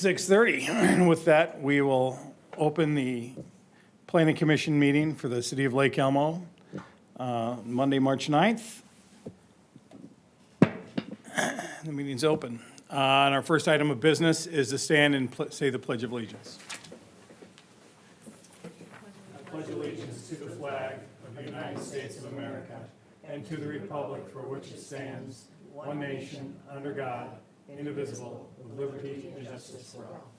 6:30. And with that, we will open the Planning Commission meeting for the City of Lake Elmo, Monday, March 9th. The meeting's open. And our first item of business is to stand and say the Pledge of Allegiance. I pledge allegiance to the flag of the United States of America and to the republic for which it stands, one nation, under God, indivisible, with liberty and justice for all.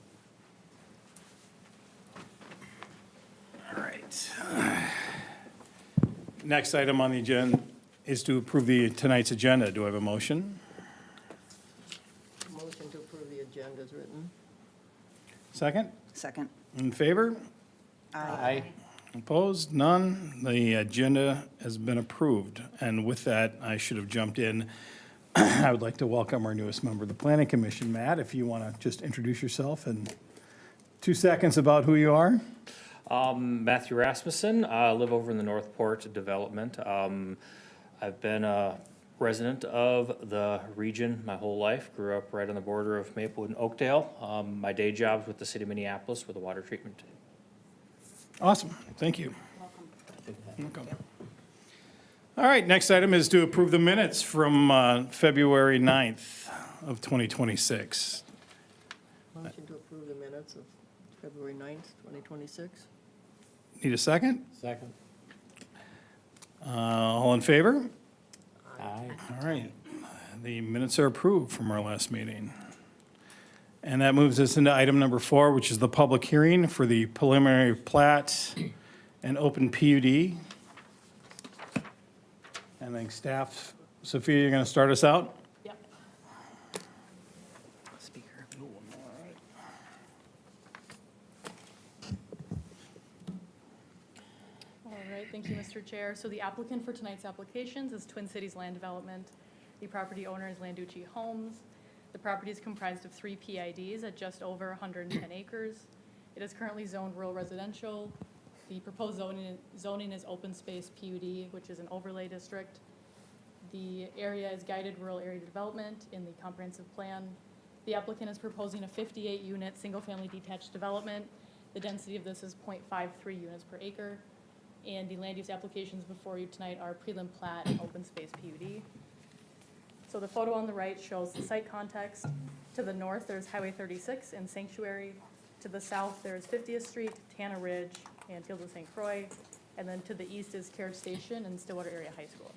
All right. Next item on the agenda is to approve tonight's agenda. Do I have a motion? Motion to approve the agenda is written. Second? Second. In favor? Aye. Opposed? None. The agenda has been approved. And with that, I should have jumped in. I would like to welcome our newest member of the Planning Commission. Matt, if you want to just introduce yourself in 2 seconds about who you are. Matthew Rasmussen, I live over in the Northport development. I've been a resident of the region my whole life, grew up right on the border of Maplewood and Oakdale. My day job's with the city of Minneapolis with a water treatment. Awesome, thank you. Welcome. All right, next item is to approve the minutes from February 9th of 2026. Motion to approve the minutes of February 9th, 2026. Need a second? Second. All in favor? Aye. All right, the minutes are approved from our last meeting. And that moves us into item number 4, which is the public hearing for the preliminary plat and open PUD. And then staff, Sophia, you're going to start us out? Yep. Speaker. All right, thank you, Mr. Chair. So the applicant for tonight's applications is Twin Cities Land Development. The property owner is Landucci Homes. The property is comprised of 3 PIDs at just over 110 acres. It is currently zoned rural residential. The proposed zoning is open space PUD, which is an overlay district. The area is guided rural area development in the comprehensive plan. The applicant is proposing a 58-unit single-family detached development. The density of this is 0.53 units per acre. And the land use applications before you tonight are prelim plat and open space PUD. So the photo on the right shows the site context. To the north, there's Highway 36 and Sanctuary. To the south, there's 50th Street, Tana Ridge, and Fields of St. Croix. And then to the east is Carriage Station and Stillwater Area High School.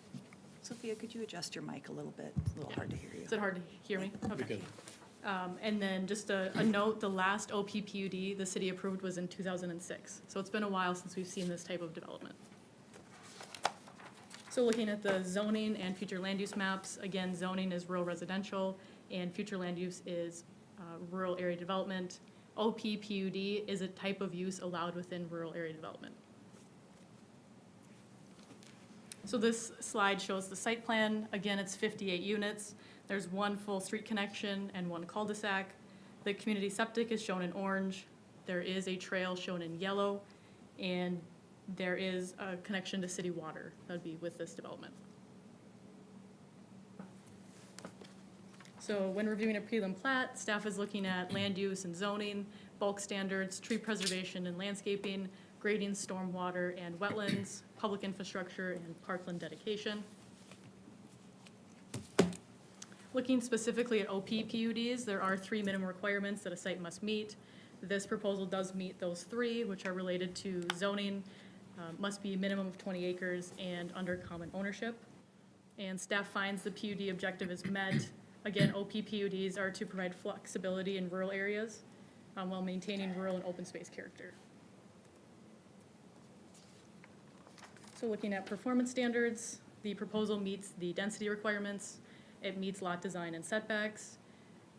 Sophia, could you adjust your mic a little bit? It's a little hard to hear you. Is it hard to hear me? Okay. And then just a note, the last OPPUD the city approved was in 2006. So it's been a while since we've seen this type of development. So looking at the zoning and future land use maps, again, zoning is rural residential and future land use is rural area development. OPPUD is a type of use allowed within rural area development. So this slide shows the site plan. Again, it's 58 units. There's 1 full street connection and 1 cul-de-sac. The community septic is shown in orange. There is a trail shown in yellow, and there is a connection to city water that would be with this development. So when reviewing a prelim plat, staff is looking at land use and zoning, bulk standards, tree preservation and landscaping, grading, stormwater and wetlands, public infrastructure, and parkland dedication. Looking specifically at OPPUDs, there are 3 minimum requirements that a site must meet. This proposal does meet those 3, which are related to zoning, must be a minimum of 20 acres and under common ownership. And staff finds the PUD objective is met. Again, OPPUDs are to provide flexibility in rural areas while maintaining rural and open space character. So looking at performance standards, the proposal meets the density requirements. It meets lot design and setbacks.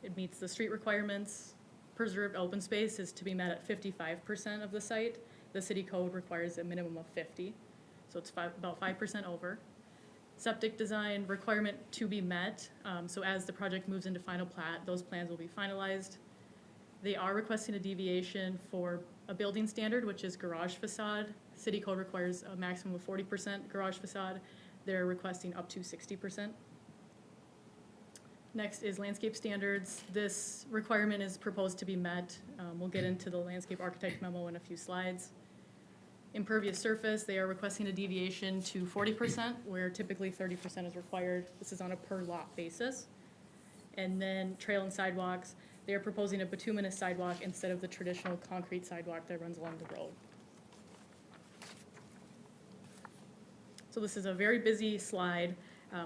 It meets the street requirements. Preserved open space is to be met at 55% of the site. The city code requires a minimum of 50, so it's about 5% over. Septic design requirement to be met, so as the project moves into final plat, those plans will be finalized. They are requesting a deviation for a building standard, which is garage facade. City code requires a maximum of 40% garage facade. They're requesting up to 60%. Next is landscape standards. This requirement is proposed to be met. We'll get into the landscape architect memo in a few slides. Impervious surface, they are requesting a deviation to 40%, where typically 30% is required. This is on a per lot basis. And then trail and sidewalks, they are proposing a bituminous sidewalk instead of the traditional concrete sidewalk that runs along the road. So this is a very busy slide,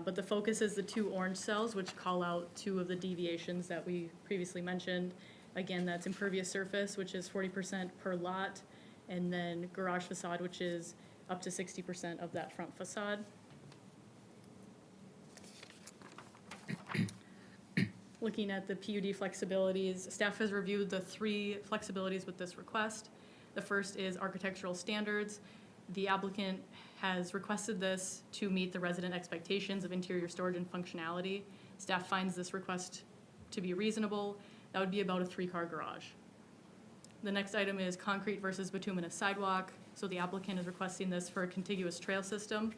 but the focus is the two orange cells, which call out two of the deviations that we previously mentioned. Again, that's impervious surface, which is 40% per lot, and then garage facade, which is up to 60% of that front facade. Looking at the PUD flexibilities, staff has reviewed the 3 flexibilities with this request. The first is architectural standards. The applicant has requested this to meet the resident expectations of interior storage and functionality. Staff finds this request to be reasonable. That would be about a 3-car garage. The next item is concrete versus bituminous sidewalk. So the applicant is requesting this for a contiguous trail system,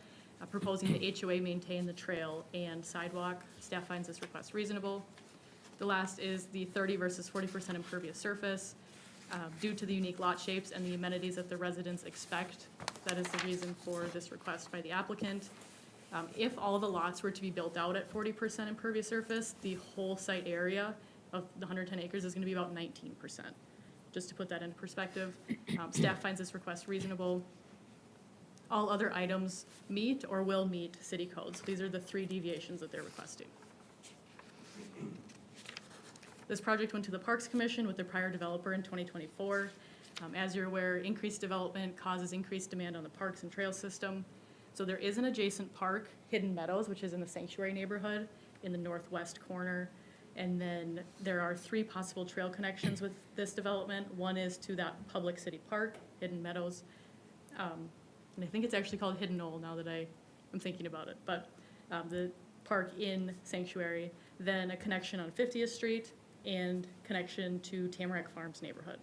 proposing the HOA maintain the trail and sidewalk. Staff finds this request reasonable. The last is the 30 versus 40% impervious surface. Due to the unique lot shapes and the amenities that the residents expect, that is the reason for this request by the applicant. If all the lots were to be built out at 40% impervious surface, the whole site area of the 110 acres is going to be about 19%. Just to put that into perspective, staff finds this request reasonable. All other items meet or will meet city codes. These are the 3 deviations that they're requesting. This project went to the Parks Commission with the prior developer in 2024. As you're aware, increased development causes increased demand on the parks and trail system. So there is an adjacent park, Hidden Meadows, which is in the Sanctuary neighborhood in the northwest corner. And then there are 3 possible trail connections with this development. One is to that public city park, Hidden Meadows. And I think it's actually called Hidden Knoll now that I'm thinking about it. But the park in Sanctuary, then a connection on 50th Street, and connection to Tamarack Farms neighborhood.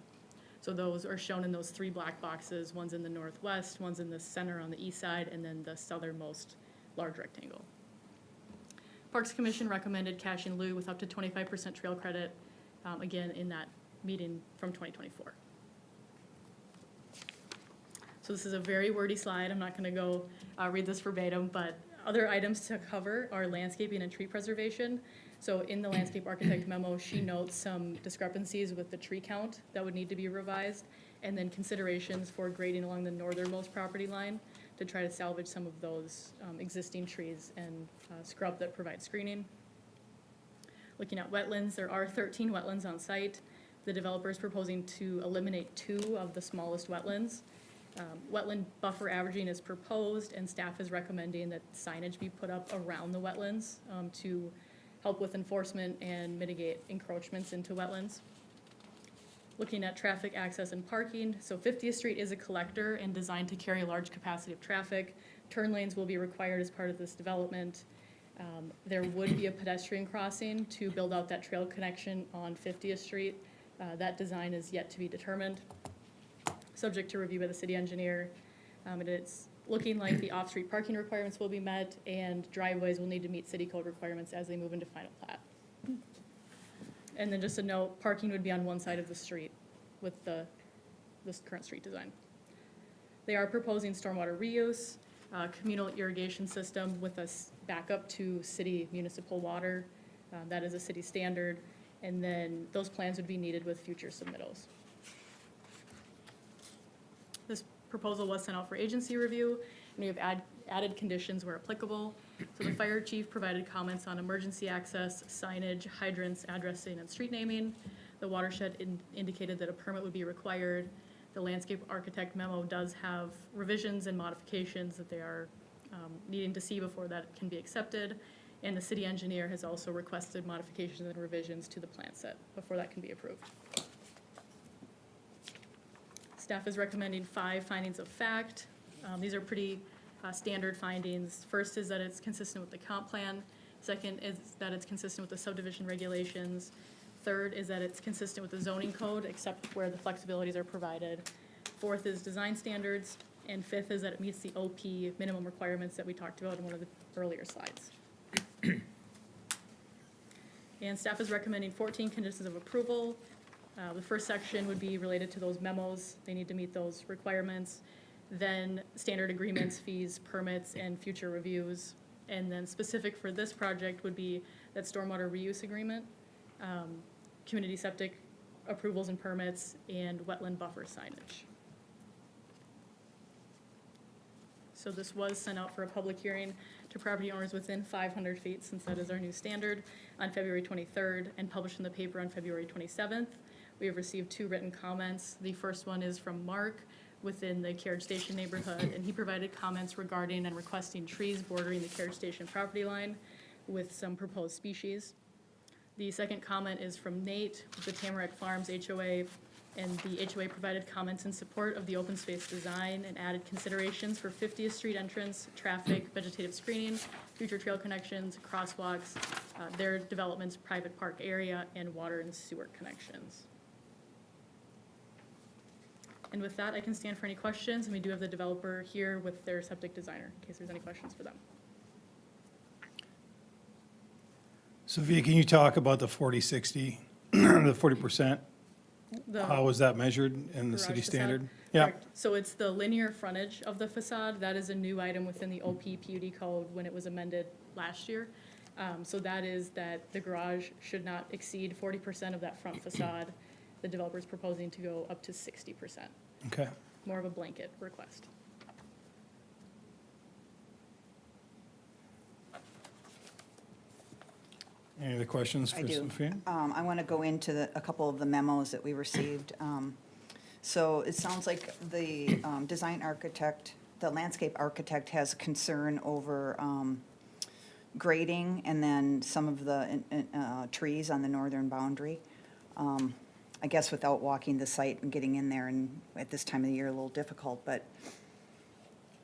So those are shown in those 3 black boxes. One's in the northwest, one's in the center on the east side, and then the southernmost large rectangle. Parks Commission recommended cash in lieu with up to 25% trail credit, again, in that meeting from 2024. So this is a very wordy slide. I'm not gonna go read this verbatim, but other items to cover are landscaping and tree preservation. So in the landscape architect memo, she notes some discrepancies with the tree count that would need to be revised, and then considerations for grading along the northernmost property line to try to salvage some of those existing trees and scrub that provide screening. Looking at wetlands, there are 13 wetlands on site. The developer is proposing to eliminate 2 of the smallest wetlands. Wetland buffer averaging is proposed, and staff is recommending that signage be put up around the wetlands to help with enforcement and mitigate encroachments into wetlands. Looking at traffic access and parking, so 50th Street is a collector and designed to carry a large capacity of traffic. Turn lanes will be required as part of this development. There would be a pedestrian crossing to build out that trail connection on 50th Street. That design is yet to be determined, subject to review by the city engineer. And it's looking like the off-street parking requirements will be met, and driveways will need to meet city code requirements as they move into final plat. And then just a note, parking would be on one side of the street with this current street design. They are proposing stormwater reuse, communal irrigation system with a backup to city municipal water. That is a city standard. And then those plans would be needed with future submittals. This proposal was sent out for agency review, and we have added conditions where applicable. So the fire chief provided comments on emergency access, signage, hydrants, addressing, and street naming. The watershed indicated that a permit would be required. The landscape architect memo does have revisions and modifications that they are needing to see before that can be accepted. And the city engineer has also requested modifications and revisions to the plan set before that can be approved. Staff is recommending 5 findings of fact. These are pretty standard findings. First is that it's consistent with the comp plan. Second is that it's consistent with the subdivision regulations. Third is that it's consistent with the zoning code, except where the flexibilities are provided. Fourth is design standards. And fifth is that it meets the OP minimum requirements that we talked about in one of the earlier slides. And staff is recommending 14 conditions of approval. The first section would be related to those memos. They need to meet those requirements. Then standard agreements, fees, permits, and future reviews. And then specific for this project would be that stormwater reuse agreement, community septic approvals and permits, and wetland buffer signage. So this was sent out for a public hearing to property owners within 500 feet, since that is our new standard, on February 23rd, and published in the paper on February 27th. We have received 2 written comments. The first one is from Mark within the carriage station neighborhood, and he provided comments regarding and requesting trees bordering the carriage station property line with some proposed species. The second comment is from Nate with the Tamarack Farms HOA, and the HOA provided comments in support of the open space design and added considerations for 50th Street entrance, traffic, vegetative screening, future trail connections, crosswalks, their development's private park area, and water and sewer connections. And with that, I can stand for any questions, and we do have the developer here with their septic designer, in case there's any questions for them. Sophia, can you talk about the 40/60, the 40%? The How was that measured in the garage city facade? standard? Yeah, Correct. So it's the linear frontage of the facade. That is a new item within the OPPUD code when it was amended last year. So that is that the garage should not exceed 40% of that front facade. The developer is proposing to go up to 60%, okay. more of a blanket request. Any other questions I for do. Sophia? I want to go into a couple of the memos that we received. So it sounds like the design architect, the landscape architect has concern over grading and then some of the trees on the northern boundary. I guess without walking the site and getting in there, and at this time of the year, a little difficult, but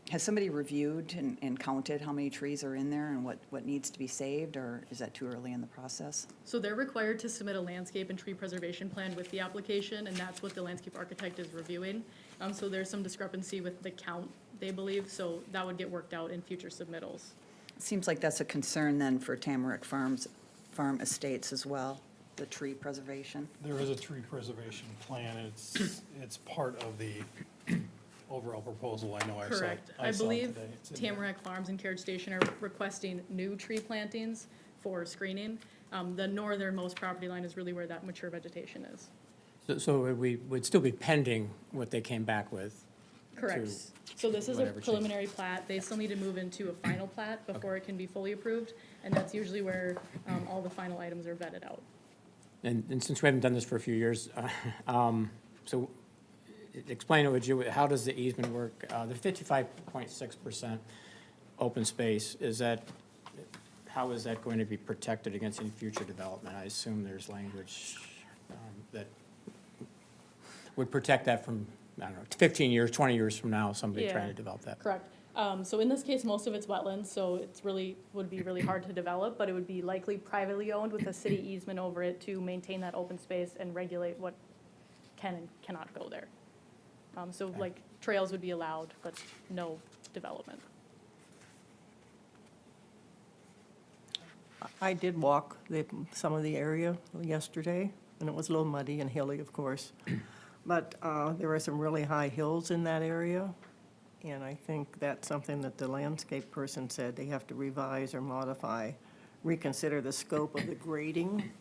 has somebody reviewed and counted how many trees are in there and what needs to be saved, or is that too early in the process? So they're required to submit a landscape and tree preservation plan with the application, and that's what the landscape architect is reviewing. So there's some discrepancy with the count, they believe, so that would get worked out in future submittals. It seems like that's a concern then for Tamarack Farm Estates as well, the tree preservation. There is a tree preservation plan, and it's part of the overall proposal. I know I saw it. Correct. I I saw it believe today. It's in there. Tamarack Farms and Carriage Station are requesting new tree plantings for screening. The northernmost property line is really where that mature vegetation is. So we would still be pending what they came back with? Correct. to So this is a whatever change. preliminary plat. They still need to move into a final plat before it can be fully approved, and that's usually where all the final items are vetted out. And since we haven't done this for a few years, so explain it, would you, how does the easement work? The 55.6% open space, how is that going to be protected against any future development? I assume there's language that would protect that from, I don't know, 15 years, 20 years from now, somebody trying to Yeah. develop that. Correct. So in this case, most of it's wetlands, so it's really, would be really hard to develop, but it would be likely privately owned with a city easement over it to maintain that open space and regulate what can and cannot go there. So like trails would be allowed, but no development. I did walk some of the area yesterday, and it was a little muddy and hilly, of course. But there were some really high hills in that area, and I think that's something that the landscape person said they have to revise or modify, reconsider the scope of the grading,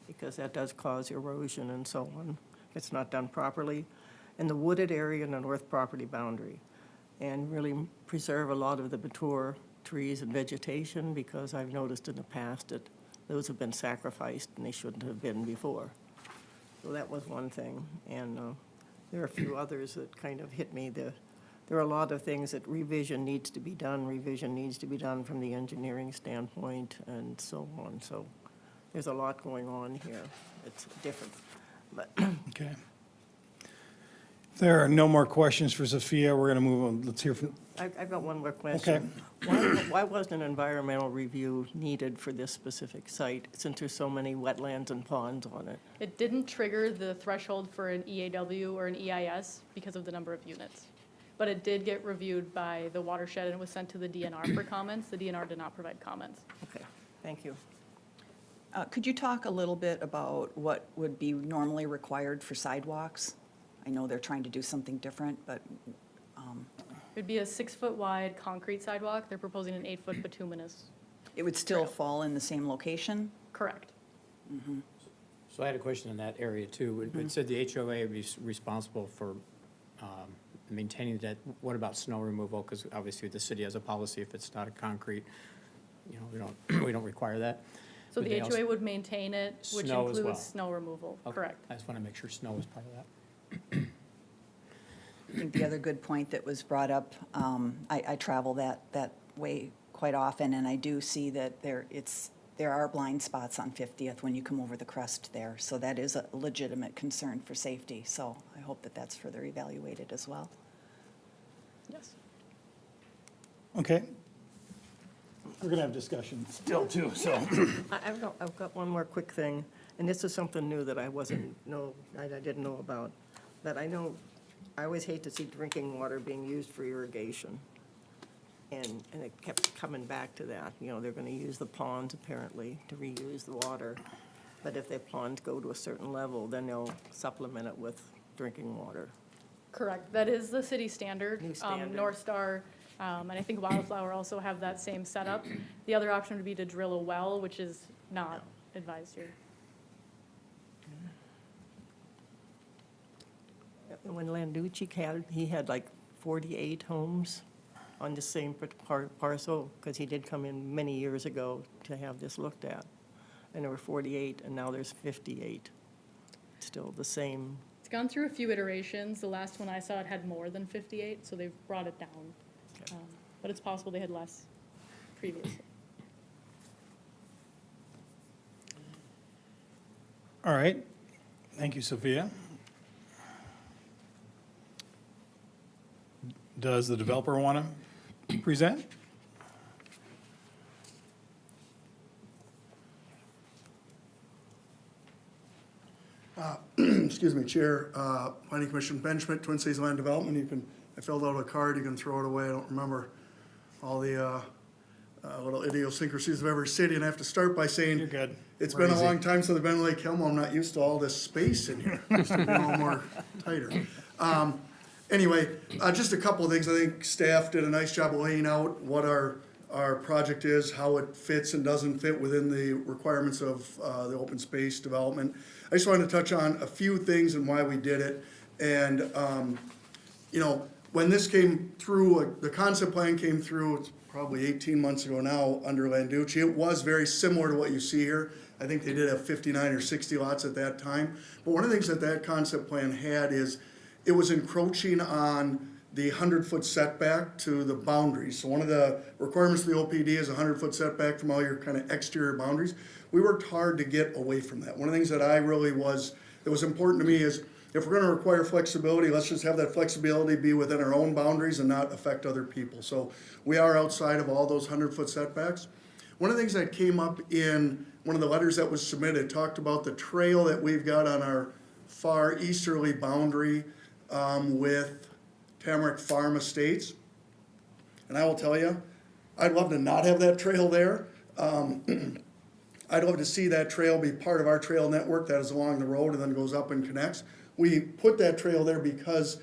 because that does cause erosion and so on, if it's not done properly. And the wooded area in the north property boundary, and really preserve a lot of the mature trees and vegetation, because I've noticed in the past that those have been sacrificed and they shouldn't have been before. So that was one thing, and there are a few others that kind of hit me. There are a lot of things that revision needs to be done from the engineering standpoint and so on. So there's a lot going on here. It's different, but Okay. If there are no more questions for Sophia, we're going to move on. Let's hear from, I've got one more question. Why wasn't an environmental review needed for this specific site, since there's so many wetlands and ponds on it? It didn't trigger the threshold for an EAW or an EIS because of the number of units. But it did get reviewed by the watershed and it was sent to the DNR for comments. The DNR did not provide comments. Okay, thank you. Could you talk a little bit about what would be normally required for sidewalks? I know they're trying to do something different, but, It'd be a 6-foot wide concrete sidewalk. They're proposing an 8-foot bituminous. it would still fall in the same location? Correct. So I had a question in that area too. It said the HOA would be responsible for maintaining that. What about snow removal? Because obviously the city has a policy, if it's not a concrete, you know, we don't require that. So Would the they also- HOA would maintain it, which Snow as well. includes snow removal. Okay. Correct. I just want to make sure snow is part of that. I think the other good point that was brought up, I travel that way quite often, and I do see that there are blind spots on 50th when you come over the crest there. So that is a legitimate concern for safety. So I hope that that's further evaluated as well. Yes. Okay. We're gonna have discussion still too, so. I've got one more quick thing, and this is something new that I didn't know about. But I always hate to see drinking water being used for irrigation. And it kept coming back to that, you know, they're gonna use the ponds apparently to reuse the water. But if their ponds go to a certain level, then they'll supplement it with drinking water. Correct. That is the city standard. New standard. North Star, and I think Wildflower also have that same setup. The other option would be to drill a well, which is not advised here. And when Landucci he had like 48 homes on the same parcel, because he did come in many years ago to have this looked at. And there were 48, and now there's 58. Still the same. It's gone through a few iterations. The last one I saw, it had more than 58, so they've brought it down. But it's possible they had less previously. All right. Thank you, Sophia. Does the developer want to present? Excuse me, Chair, Planning Commission, Ben Schmidt, Twin Cities Land Development. I filled out a card, you can throw it away, I don't remember all the little idiosyncrasies of every city, and I have to start by saying. You're good. It's We're been a easy. long time since I've been in Lake Elmo, I'm not used to all this space in here, just to be a little more tighter. Anyway, just a couple of things, I think staff did a nice job of laying out what our project is, how it fits and doesn't fit within the requirements of the open space development. I just wanted to touch on a few things and why we did it. And, you know, when this came through, the concept plan came through, it's probably 18 months ago now, under Landucci. It was very similar to what you see here. I think they did have 59 or 60 lots at that time. But one of the things that concept plan had is it was encroaching on the 100-foot setback to the boundaries. So one of the requirements of the OPD is a 100-foot setback from all your kind of exterior boundaries. We worked hard to get away from that. One of the things that that was important to me is, if we're gonna require flexibility, let's just have that flexibility be within our own boundaries and not affect other people. So we are outside of all those 100-foot setbacks. One of the things that came up in one of the letters that was submitted talked about the trail that we've got on our far easterly boundary with Tamarack Farm Estates. And I will tell you, I'd love to not have that trail there. I'd love to see that trail be part of our trail network that is along the road and then goes up and connects. We put that trail there because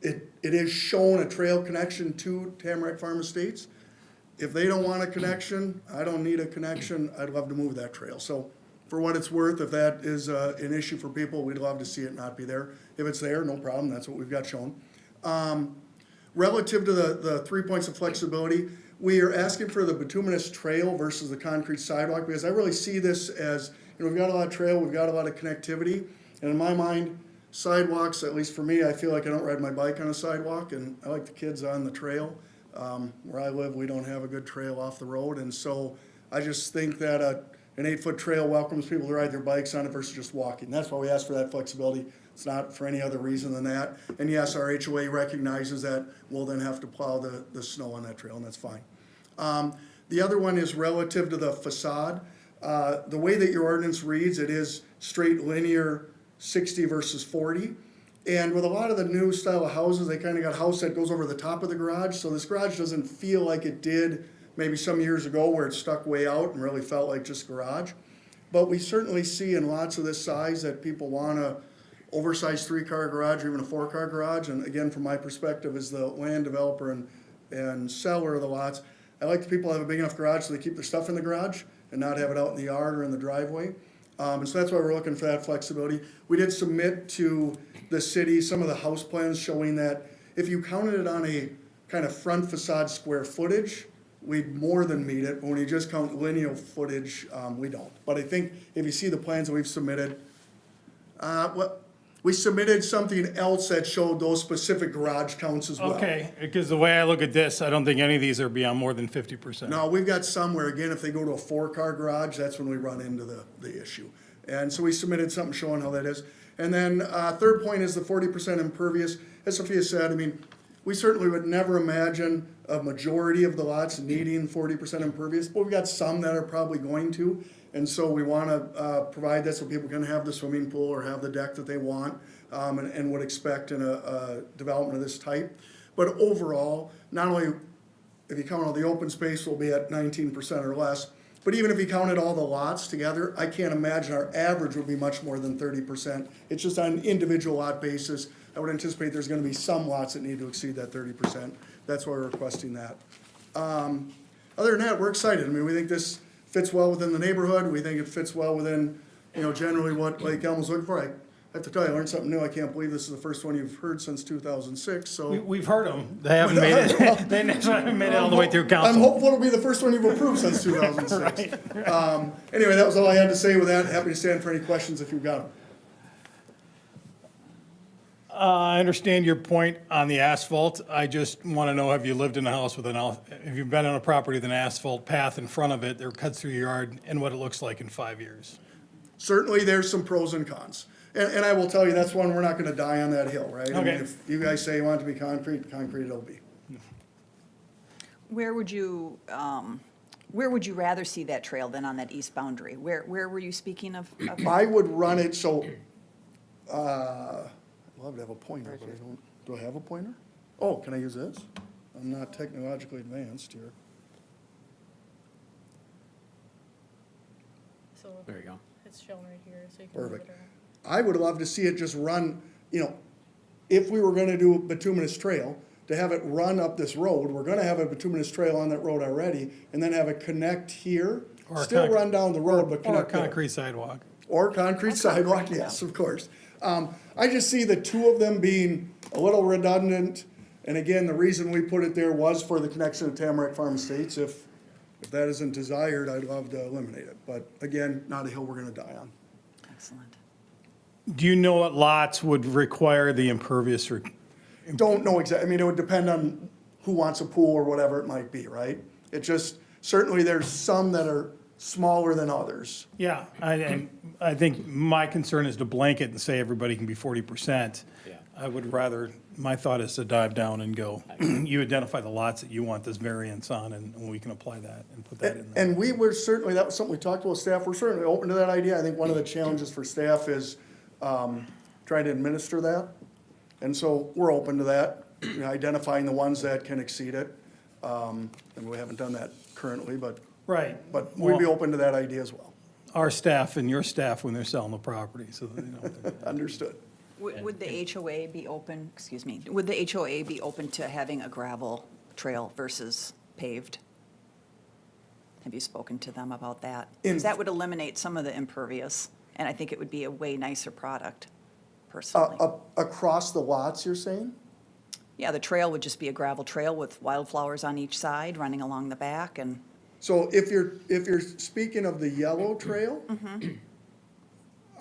it is shown a trail connection to Tamarack Farm Estates. If they don't want a connection, I don't need a connection, I'd love to move that trail. So for what it's worth, if that is an issue for people, we'd love to see it not be there. If it's there, no problem, that's what we've got shown. Relative to the 3 points of flexibility, we are asking for the bituminous trail versus the concrete sidewalk, because I really see this as, you know, we've got a lot of trail, we've got a lot of connectivity, and in my mind, sidewalks, at least for me, I feel like I don't ride my bike on a sidewalk, and I like the kids on the trail. Where I live, we don't have a good trail off the road, and so I just think that an 8-foot trail welcomes people to ride their bikes on it versus just walking. That's why we ask for that flexibility. It's not for any other reason than that. And yes, our HOA recognizes that we'll then have to plow the snow on that trail, and that's fine. The other one is relative to the facade. The way that your ordinance reads, it is straight linear 60 versus 40. And with a lot of the new style of houses, they kind of got a house that goes over the top of the garage. So this garage doesn't feel like it did maybe some years ago where it stuck way out and really felt like just garage. But we certainly see in lots of this size that people want a oversized 3-car garage or even a 4-car garage. And again, from my perspective as the land developer and seller of the lots, I like the people who have a big enough garage so they keep their stuff in the garage and not have it out in the yard or in the driveway. And so that's why we're looking for that flexibility. We did submit to the city some of the house plans showing that if you counted it on a kind of front facade square footage, we'd more than meet it. But when you just count lineal footage, we don't. But I think if you see the plans that we've submitted, we submitted something else that showed those specific garage counts as well. Okay, because the way I look at this, I don't think any of these are beyond more than 50%. No, we've got some where, again, if they go to a 4-car garage, that's when we run into the issue. And so we submitted something showing how that is. And then third point is the 40% impervious. As Sophia said, I mean, we certainly would never imagine a majority of the lots needing 40% impervious, but we've got some that are probably going to. And so we want to provide that so people can have the swimming pool or have the deck that they want and would expect in a development of this type. But overall, not only if you count all the open space, we'll be at 19% or less. But even if you counted all the lots together, I can't imagine our average would be much more than 30%. It's just on an individual lot basis. I would anticipate there's going to be some lots that need to exceed that 30%. That's why we're requesting that. Other than that, we're excited. I mean, we think this fits well within the neighborhood. We think it fits well within, generally what Lake Elmo's looking for. I have to tell you, I learned something new. I can't believe this is the first one you've heard since 2006, so. We've heard them. They haven't made it, they haven't made it all the way through I'm council. hopeful it'll be the first one you've approved since 2006. Anyway, that was all I had to say with that. Happy to stand for any questions if you've got them. I understand your point on the asphalt. I just want to know, have you lived in a house with have you been on a property with an asphalt path in front of it that cuts through your yard and what it looks like in 5 years? Certainly, there's some pros and cons. And I will tell you, that's one we're not gonna die on that hill, right? I mean, Okay. if you guys say you want it to be concrete it'll be. Where would you rather see that trail than on that east boundary? Where were you speaking of? I would run it so, I'd love to have a pointer, but I don't, do I have a pointer? Oh, can I use this? I'm not technologically advanced here. So There you go. it's shown right here, so you can move it Perfect. around. I would love to see it just run, if we were gonna do a bituminous trail, to have it run up this road, we're gonna have a bituminous trail on that road already, and then have it connect here, Or a still conc- run down the road, but Or a connect there. concrete sidewalk. Or concrete sidewalk, yes, of course. I just see the two of them being a little redundant, and again, the reason we put it there was for the connection to Tamarack Farm Estates. If that isn't desired, I'd love to eliminate it, but again, not a hill we're gonna die on. Excellent. Do you know what lots would require the impervious? Don't know exactly, I mean, it would depend on who wants a pool or whatever it might be, right? It just, certainly there's some that are smaller than others. Yeah, I think my concern is to blanket and say everybody can be 40%. Yeah. I would rather, my thought is to dive down and go, you identify the lots that you want this variance on, and we can apply that and put that in there. And we were certainly, that was something we talked about staff, we're certainly open to that idea. I think one of the challenges for staff is trying to administer that. And so we're open to that, identifying the ones that can exceed it. And we haven't done that currently, but Right. we'd be Well, open to that idea as well. our staff and your staff when they're selling the property, so that they don't. Understood. Would the HOA be open, excuse me, would the HOA be open to having a gravel trail versus paved? Have you spoken to them about that? Because that would eliminate some of the impervious, and I think it would be a way nicer product, personally. Across the lots, you're saying? Yeah, the trail would just be a gravel trail with wildflowers on each side, running along the back, and So if you're speaking of the yellow trail,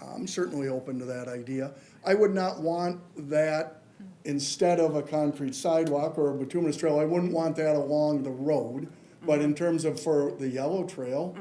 I'm certainly open to that idea. I would not want that instead of a concrete sidewalk or a bituminous trail. I wouldn't want that along the road. But in terms of for the yellow trail,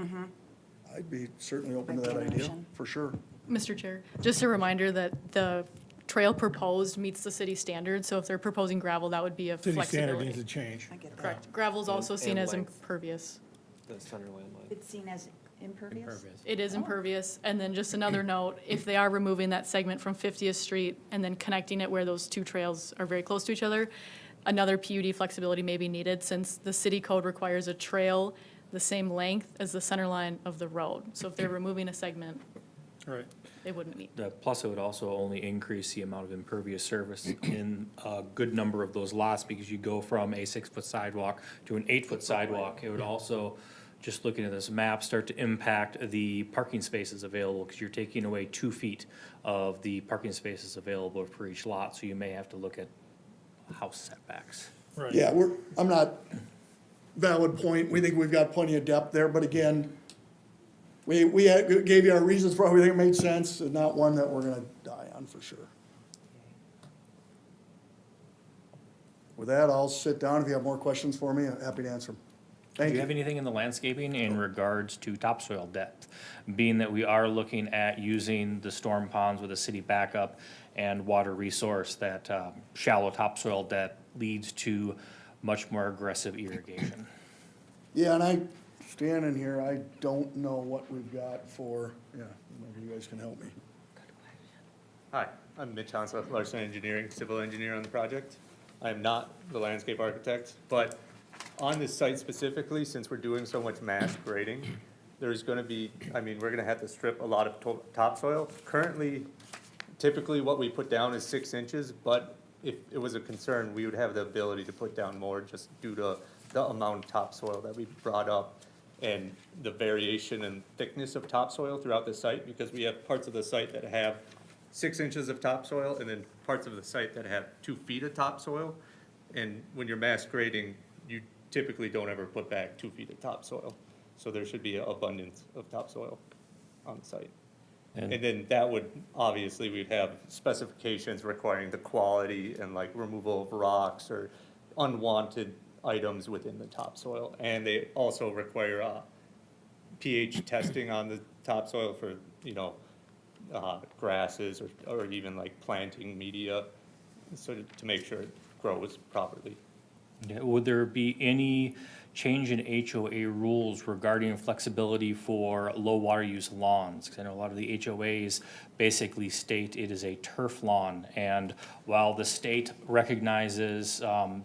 I'd be certainly open to Might be that an idea, option. for sure. Mr. Chair, just a reminder that the trail proposed meets the city standards, so if they're proposing gravel, that would be a City standard needs flexibility. to change. I get that. Correct. Gravel is also seen And as length. impervious. The center land line. It's seen as impervious? Impervious. It is impervious. And then just another note, if they are removing that segment from 50th Street and then connecting it where those two trails are very close to each other, another PUD flexibility may be needed since the city code requires a trail the same length as the center line of the road. So if they're removing a segment, Right. they wouldn't meet. Plus, it would also only increase the amount of impervious surface in a good number of those lots, because you go from a 6-foot sidewalk to an 8-foot sidewalk. It would also, just looking at this map, start to impact the parking spaces available, because you're taking away 2 feet of the parking spaces available for each lot, so you may have to look at house setbacks. Right. Yeah, I'm not, valid point, we think we've got plenty of depth there, but again, gave you our reasons for why we think it made sense, and not one that we're gonna die on for sure. With that, I'll sit down. If you have more questions for me, I'm happy to answer them. Do Thank you you. have anything in the landscaping in regards to topsoil depth? Being that we are looking at using the storm ponds with a city backup and water resource, that shallow topsoil depth leads to much more aggressive irrigation. Yeah, and I, standing here, I don't know what we've got for, yeah, maybe you guys can help me. Hi, I'm Mitch Hansel, Larson Engineering, civil engineer on the project. I am not the landscape architect, but on this site specifically, since we're doing so much mass grading, there's gonna be, we're gonna have to strip a lot of topsoil. Currently, typically what we put down is 6 inches, but if it was a concern, we would have the ability to put down more just due to the amount of topsoil that we brought up and the variation and thickness of topsoil throughout the site, because we have parts of the site that have 6 inches of topsoil and then parts of the site that have 2 feet of topsoil. And when you're mass grading, you typically don't ever put back 2 feet of topsoil. So there should be an abundance of topsoil on the site. And then that would, obviously, we'd have specifications requiring the quality and like removal of rocks or unwanted items within the topsoil. And they also require pH testing on the topsoil for, grasses or even like planting media, so to make sure it grows properly. Yeah, would there be any change in HOA rules regarding flexibility for low water use lawns? Because I know a lot of the HOAs basically state it is a turf lawn, and while the state recognizes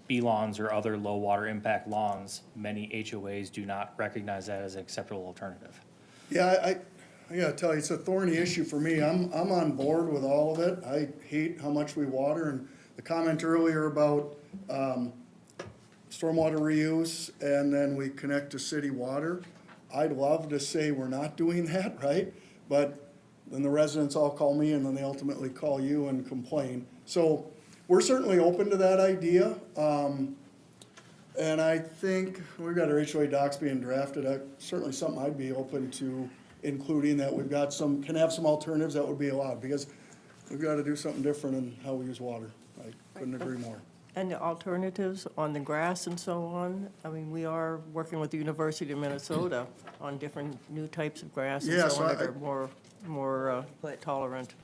B lawns or other low water impact lawns, many HOAs do not recognize that as an acceptable alternative. Yeah, I gotta tell you, it's a thorny issue for me. I'm on board with all of it. I hate how much we water, and the comment earlier about, stormwater reuse, and then we connect to city water. I'd love to say we're not doing that, right? But then the residents all call me, and then they ultimately call you and complain. So we're certainly open to that idea. And I think we've got our HOA docs being drafted. Certainly something I'd be open to including, that we've got can have some alternatives that would be allowed, because we've got to do something different in how we use water. I couldn't agree more. And the alternatives on the grass and so on, we are working with the University of Minnesota on different new types of grass Yeah, and so so on I- that are more tolerant.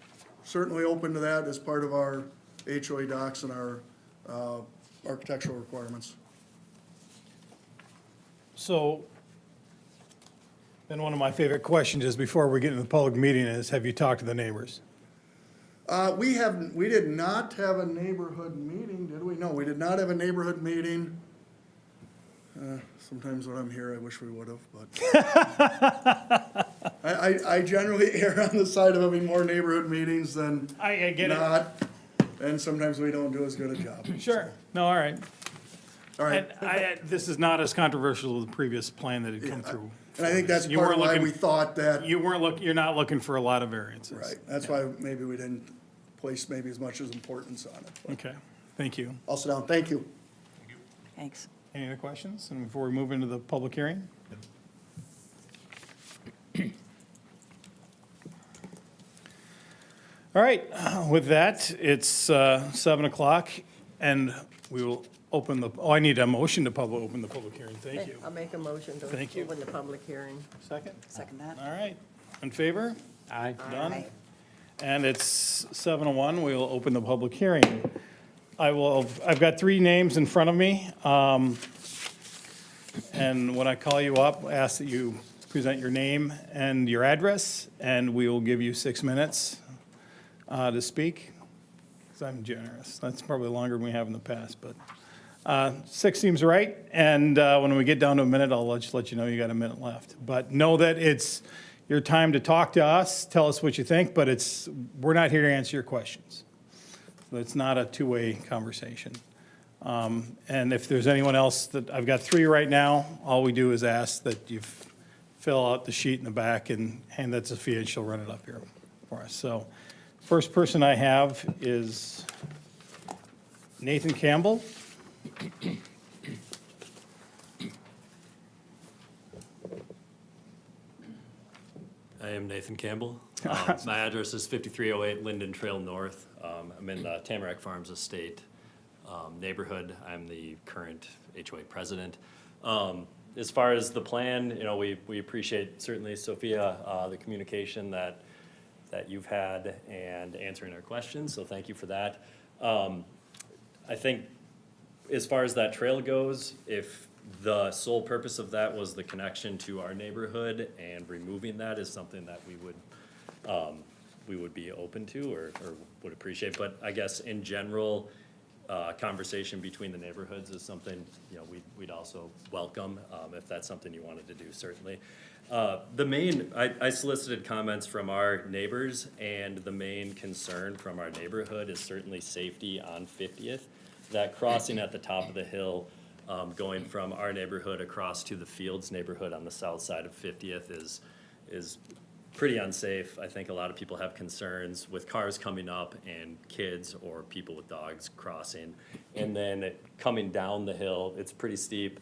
Certainly open to that as part of our HOA docs and our architectural requirements. So, then one of my favorite questions is, before we get into the public meeting, is, have you talked to the neighbors? We did not have a neighborhood meeting, did we? No, we did not have a neighborhood meeting. Sometimes when I'm here, I wish we would have, but. I generally err on the side of having more neighborhood meetings than I get it. not. And sometimes we don't do as good a job. Sure. No, all right. All right. And this is not as controversial as the previous plan that had come through. And I think that's You part weren't of why looking- we thought that, You're not looking for a lot of variances. right, that's why maybe we didn't place maybe as much as importance on it. But Okay, thank you. I'll sit down, thank you. Thanks. Any other questions? And before we move into the public hearing? All right, with that, it's 7 o'clock, and we will open I need a motion to open the public hearing. Thank you. I'll make a motion to Thank you. open the public hearing. Second? Second that. All right, in favor? Aye. Done? Aye. And it's 7:01, we will open the public hearing. I've got 3 names in front of me. And when I call you up, ask that you present your name and your address, and we will give you 6 minutes to speak, because I'm generous. That's probably longer than we have in the past, but 6 seems right, and when we get down to a minute, I'll just let you know you got a minute left. But know that it's your time to talk to us, tell us what you think, but we're not here to answer your questions. So it's not a two-way conversation. And if there's anyone else I've got 3 right now, all we do is ask that you fill out the sheet in the back and hand that to Sophia, and she'll run it up here for us. So first person I have is Nathan Campbell. I am Nathan Campbell. My address is 5308 Linden Trail North. I'm in the Tamarack Farms Estate neighborhood. I'm the current HOA president. As far as the plan, we appreciate certainly, Sophia, the communication that you've had and answering our questions, so thank you for that. I think as far as that trail goes, if the sole purpose of that was the connection to our neighborhood and removing that is something that we would be open to or would appreciate. But I guess in general, conversation between the neighborhoods is something, we'd also welcome, if that's something you wanted to do, certainly. I solicited comments from our neighbors, and the main concern from our neighborhood is certainly safety on 50th. That crossing at the top of the hill, going from our neighborhood across to the Fields neighborhood on the south side of 50th is pretty unsafe. I think a lot of people have concerns with cars coming up and kids or people with dogs crossing. And then coming down the hill, it's pretty steep,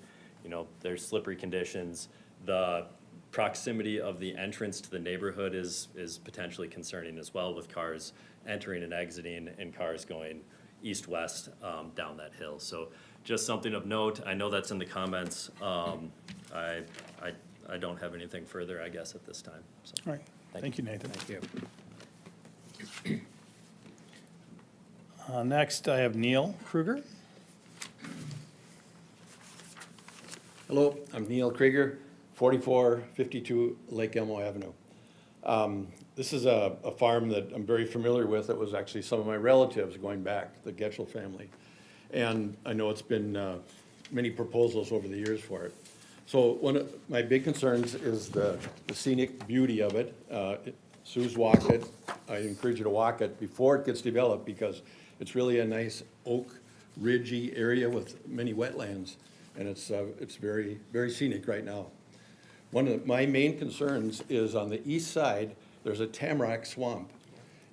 there's slippery conditions. The proximity of the entrance to the neighborhood is potentially concerning as well, with cars entering and exiting and cars going east-west down that hill. So just something of note. I know that's in the comments. I don't have anything further, I guess, at this time. So, All right, thank you, Nathan. Thank you. Next, I have Neil Kruger. Hello, I'm Neil Krieger, 4452 Lake Elmo Avenue. This is a farm that I'm very familiar with. It was actually some of my relatives going back, the Getchell family. And I know it's been many proposals over the years for it. So one of my big concerns is the scenic beauty of it. Sue's walked it. I encourage you to walk it before it gets developed, because it's really a nice oak ridgy area with many wetlands. And it's very, very scenic right now. One of my main concerns is on the east side, there's a tamarack swamp.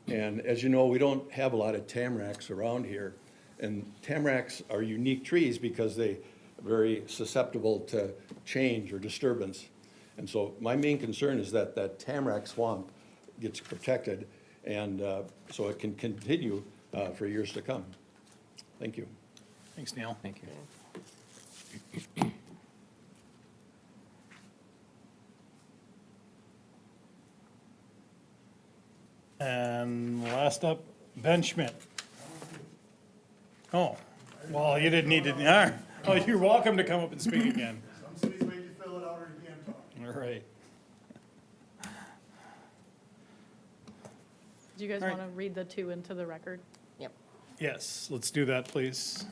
And as you know, we don't have a lot of tamaracks around here. And tamaracks are unique trees because they're very susceptible to change or disturbance. And so my main concern is that that tamarack swamp gets protected, and so it can continue for years to come. Thank you. Thanks, Neil. Thank you. And last up, Ben Schmidt. Oh, well, you didn't need to, oh, you're welcome to come up and speak again. Some cities make you fill it out or you can't talk. All right. Do you guys All right. want to read the 2 into the record? Yep. Yes, let's do that, please.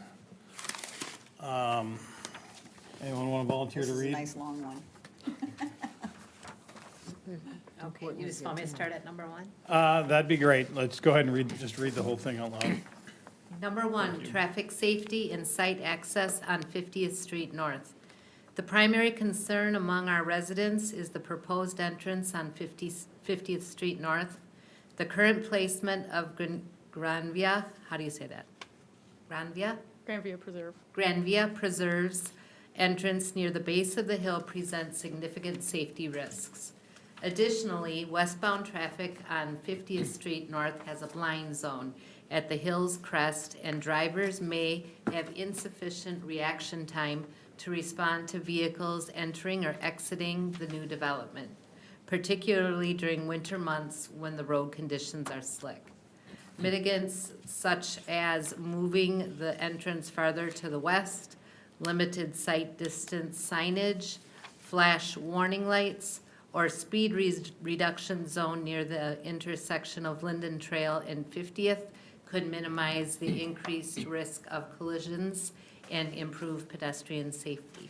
Anyone want to volunteer This to is a read? nice long one. Okay, you just want me to start at number 1? That'd be great. Let's go ahead and just read the whole thing out loud. Number 1, traffic safety and site access on 50th Street North. The primary concern among our residents is the proposed entrance on 50th Street North. The current placement of Granvia, how do you say that? Granvia? Grandview Preserve. Granvia Preserve's entrance near the base of the hill presents significant safety risks. Additionally, westbound traffic on 50th Street North has a blind zone at the hill's crest, and drivers may have insufficient reaction time to respond to vehicles entering or exiting the new development, particularly during winter months when the road conditions are slick. Mitigants such as moving the entrance farther to the west, limited sight distance signage, flash warning lights, or speed reduction zone near the intersection of Linden Trail and 50th could minimize the increased risk of collisions and improve pedestrian safety.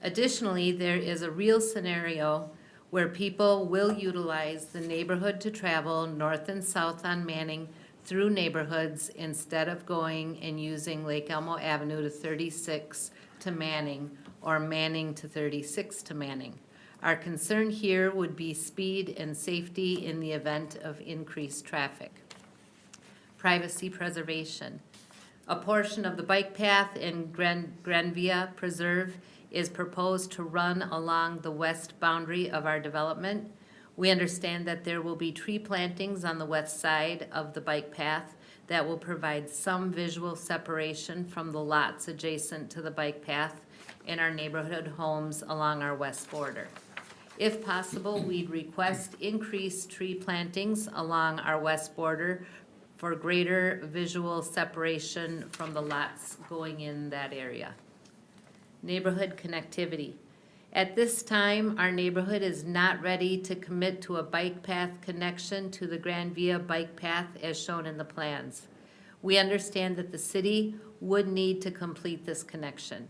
Additionally, there is a real scenario where people will utilize the neighborhood to travel north and south on Manning through neighborhoods instead of going and using Lake Elmo Avenue to 36 to Manning or Manning to 36 to Manning. Our concern here would be speed and safety in the event of increased traffic. Privacy preservation. A portion of the bike path in Granvia Preserve is proposed to run along the west boundary of our development. We understand that there will be tree plantings on the west side of the bike path that will provide some visual separation from the lots adjacent to the bike path in our neighborhood homes along our west border. If possible, we'd request increased tree plantings along our west border for greater visual separation from the lots going in that area. Neighborhood connectivity. At this time, our neighborhood is not ready to commit to a bike path connection to the Granvia bike path as shown in the plans. We understand that the city would need to complete this connection.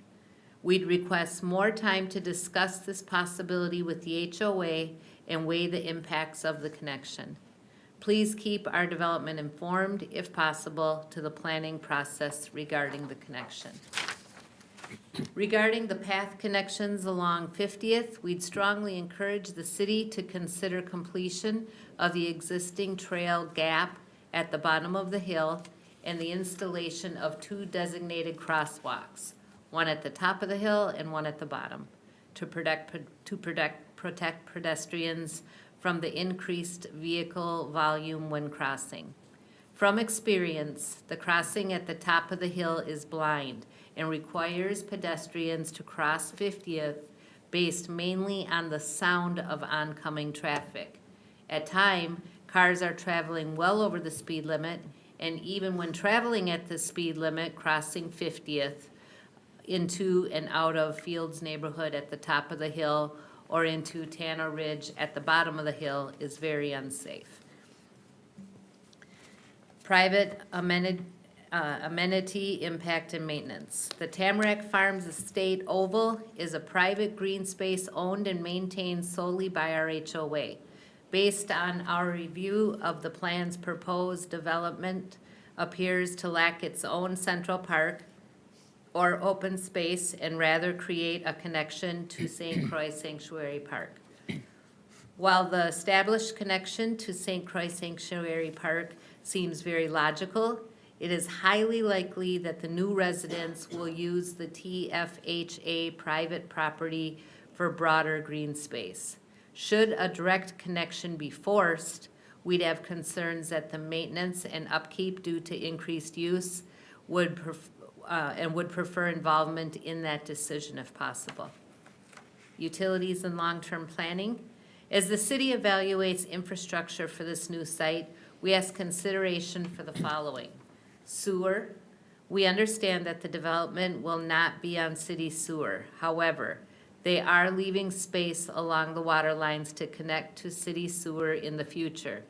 We'd request more time to discuss this possibility with the HOA and weigh the impacts of the connection. Please keep our development informed, if possible, to the planning process regarding the connection. Regarding the path connections along 50th, we'd strongly encourage the city to consider completion of the existing trail gap at the bottom of the hill and the installation of 2 designated crosswalks, one at the top of the hill and one at the bottom, to protect pedestrians from the increased vehicle volume when crossing. From experience, the crossing at the top of the hill is blind and requires pedestrians to cross 50th based mainly on the sound of oncoming traffic. At times, cars are traveling well over the speed limit, and even when traveling at the speed limit, crossing 50th into and out of Fields neighborhood at the top of the hill or into Tanner Ridge at the bottom of the hill is very unsafe. Private amenity impact and maintenance. The Tamarack Farms Estate Oval is a private green space owned and maintained solely by our HOA. Based on our review of the plan's proposed development appears to lack its own central park or open space and rather create a connection to St. Croix Sanctuary Park. While the established connection to St. Croix Sanctuary Park seems very logical, it is highly likely that the new residents will use the TFHA private property for broader green space. Should a direct connection be forced, we'd have concerns that the maintenance and upkeep due to increased use would prefer involvement in that decision if possible. Utilities and long-term planning. As the city evaluates infrastructure for this new site, we ask consideration for the following. Sewer. We understand that the development will not be on city sewer. However, they are leaving space along the water lines to connect to city sewer in the future.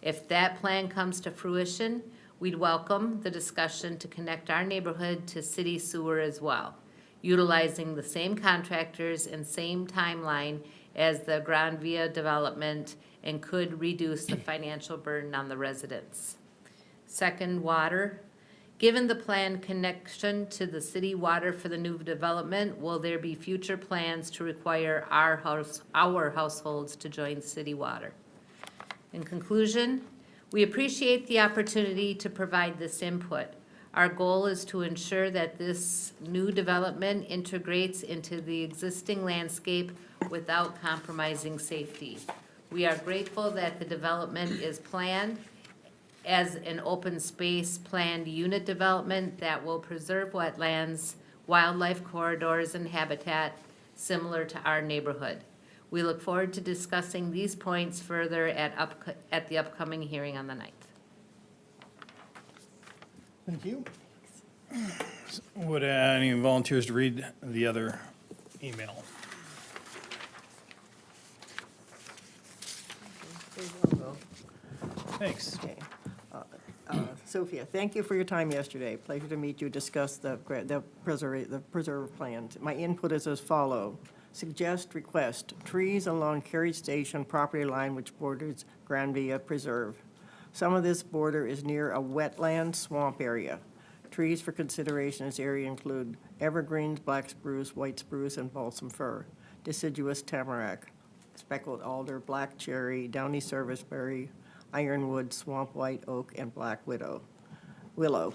If that plan comes to fruition, we'd welcome the discussion to connect our neighborhood to city sewer as well, utilizing the same contractors and same timeline as the Granvia development and could reduce the financial burden on the residents. Second, water. Given the planned connection to the city water for the new development, will there be future plans to require our households to join city water? In conclusion, we appreciate the opportunity to provide this input. Our goal is to ensure that this new development integrates into the existing landscape without compromising safety. We are grateful that the development is planned as an open space planned unit development that will preserve wetlands, wildlife corridors, and habitat similar to our neighborhood. We look forward to discussing these points further at the upcoming hearing on the 9th. Thank you. Would any volunteers to read the other email? There you go. Thanks. Okay. Sophia, thank you for your time yesterday. Pleasure to meet you, discuss the preserve plans. My input is as follow. Request, trees along Carriage Station property line which borders Grand Via Preserve. Some of this border is near a wetland swamp area. Trees for consideration in this area include evergreens, black spruce, white spruce, and balsam fir, deciduous tamarack, speckled alder, black cherry, downy serviceberry, ironwood, swamp white oak, and black widow, oh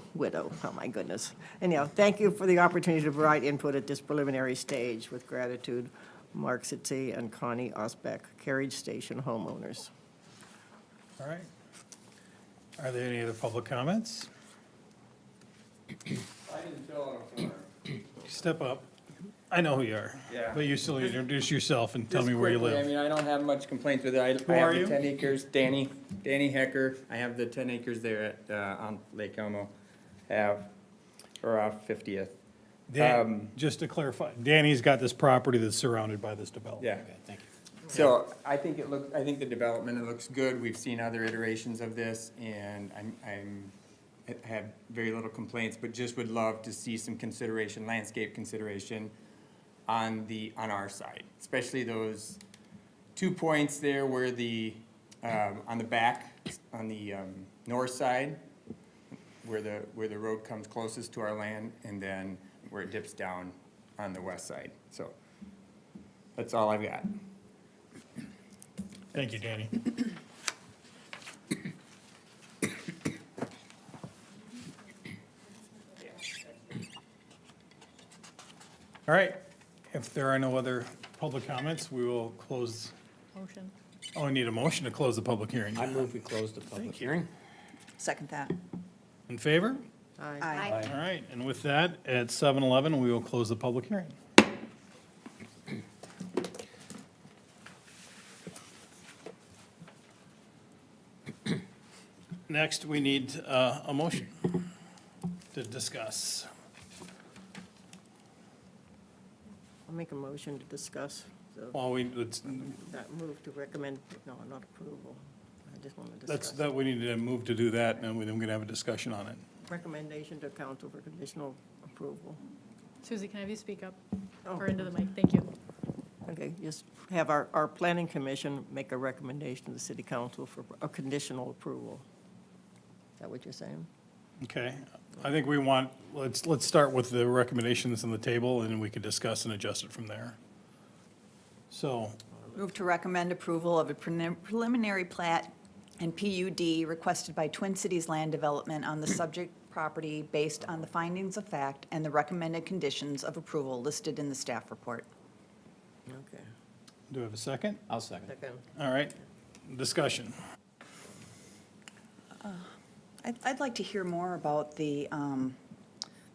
my goodness. Anyhow, thank you for the opportunity to provide input at this preliminary stage. With gratitude, Mark Sitze and Connie Osbeck, Carriage Station homeowners. All right. Are there any other public comments? I didn't fill out a form. Step up. I know who you are. Yeah. But you still introduce yourself and tell Just me where you quickly, I live. mean, I don't have much complaints with it. Who I are have you? the 10 acres, Danny Hecker. I have the 10 acres there at, on Lake Elmo Ave, or off 50th. Just to clarify, Danny's got this property that's surrounded by this development. Yeah. Okay, thank you. So I think I think the development, it looks good. We've seen other iterations of this, and I have very little complaints, but just would love to see some consideration, landscape consideration on our side, especially those 2 points there where on the back, on the north side, where the road comes closest to our land, and then where it dips down on the west side. So that's all I've got. Thank you, Danny. All right, if there are no other public comments, we will close. Motion. Oh, I need a motion to close the public hearing. I move we close the public hearing. Second that. In favor? Aye. Aye. All right, and with that, at 7:11, we will close the public hearing. Next, we need a motion to discuss. I'll make a motion to discuss Well, let's, that move to recommend, no, not approval. I just want to that's, discuss. we need to move to do that, and then we're going to have a discussion on it. Recommendation to council for conditional approval. Susie, can I have you speak up Oh. or into the mic? Thank you. Okay, just have our planning commission make a recommendation to the city council for a conditional approval. Is that what you're saying? Okay, I think we want, let's start with the recommendations on the table, and then we can discuss and adjust it from there. So, Move to recommend approval of a preliminary plat and PUD requested by Twin Cities Land Development on the subject property based on the findings of fact and the recommended conditions of approval listed in the staff report. Okay. do we have a second? I'll second. Second. All right, discussion. I'd like to hear more about the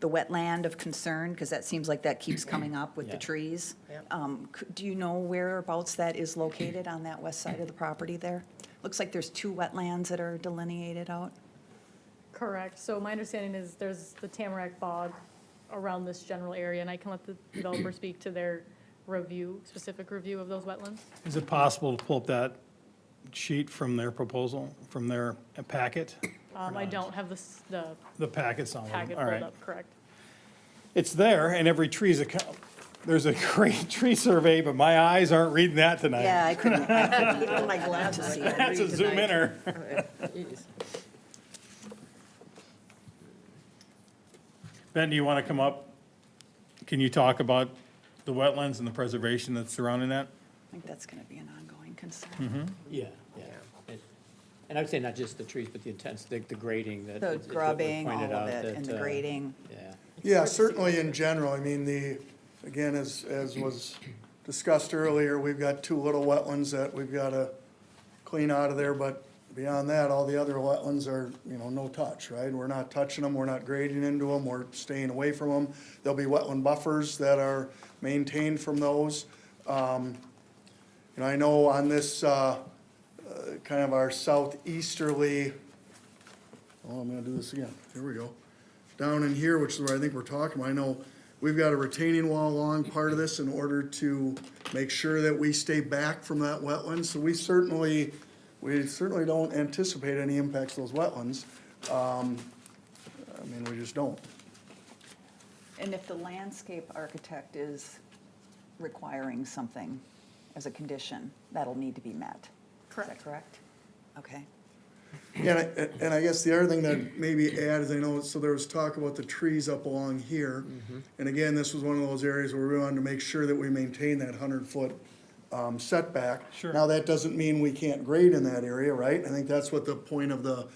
wetland of concern, because that seems like that keeps coming up with the Yeah. trees. Yep. Do you know whereabouts that is located on that west side of the property there? Looks like there's 2 wetlands that are delineated out. Correct. So my understanding is there's the Tamarack Bog around this general area, and I can let the developer speak to their specific review of those wetlands. Is it possible to pull up that sheet from their proposal, from their packet? I don't have the Packet's on packet all pulled right. up, correct. It's there, and every tree's there's a great tree survey, but my eyes aren't reading that tonight. Yeah, I couldn't Even my glasses see it. That's a zoom inner. Jeez. Ben, do you want to come up? Can you talk about the wetlands and the preservation that's surrounding that? I think that's going to be an ongoing concern. Yeah, yeah. And I would say not just the trees, but the grading that. The that was grubbing, all pointed of out it, that, and the grading. Yeah. Yeah, certainly in general, I mean, again, as was discussed earlier, we've got 2 little wetlands that we've got to clean out of there, but beyond that, all the other wetlands are, no touch, right? We're not touching them, we're not grading into them, we're staying away from them. There'll be wetland buffers that are maintained from those. I know on this, kind of our southeasterly, I'm gonna do this again, here we go. Down in here, which is where I think we're talking about, I know we've got a retaining wall along part of this in order to make sure that we stay back from that wetland. So we certainly don't anticipate any impacts to those wetlands. I mean, we just don't. And if the landscape architect is requiring something as a condition, that'll need to be met. Is that correct? Okay. Yeah, and I guess the other thing that maybe add is, I know, so there was talk about the trees up along here. And again, this was one of those areas where we wanted to make sure that we maintain that 100-foot setback. Sure. Now, that doesn't mean we can't grade in that area, right? I think that's what the point of the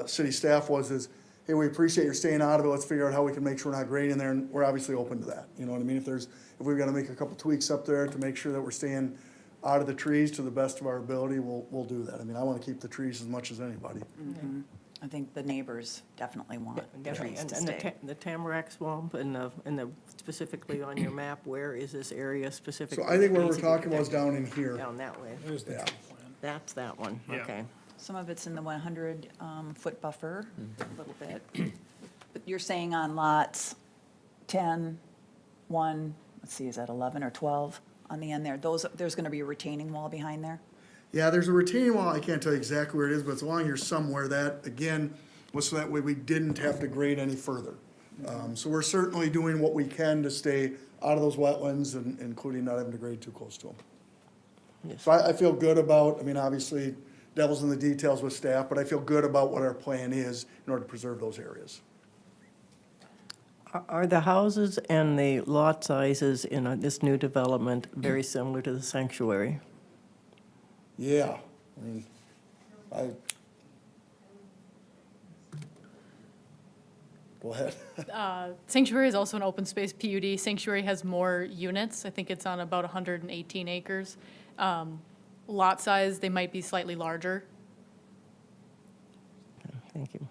city staff was, is, hey, we appreciate your staying out of it, let's figure out how we can make sure we're not grading there, and we're obviously open to that. You know what I mean? If we've got to make a couple tweaks up there to make sure that we're staying out of the trees to the best of our ability, we'll do that. I mean, I want to keep the trees as much as anybody. I think the neighbors definitely want the Definitely. trees to And stay. the tamarack swamp and the, specifically on your map, where is this area specifically? So I think what we're needs to be talking about is protected? down in here. Down that way. There's the Yeah. tree plan. That's that one, Yeah. okay. Some of it's in the 100-foot buffer, a little bit. But you're saying on lots 10, 1, let's see, is that 11 or 12 on the end there? There's going to be a retaining wall behind there? Yeah, there's a retaining wall, I can't tell you exactly where it is, but it's along here somewhere. That, again, was so that way we didn't have to grade any further. So we're certainly doing what we can to stay out of those wetlands, and including not having to grade too close to them. Yes. So I feel good about, I mean, obviously, devil's in the details with staff, but I feel good about what our plan is in order to preserve those areas. Are the houses and the lot sizes in this new development very similar to the sanctuary? Yeah, I mean, go ahead. Sanctuary is also an open space PUD. Sanctuary has more units. I think it's on about 118 acres. Lot size, they might be slightly larger. Thank you.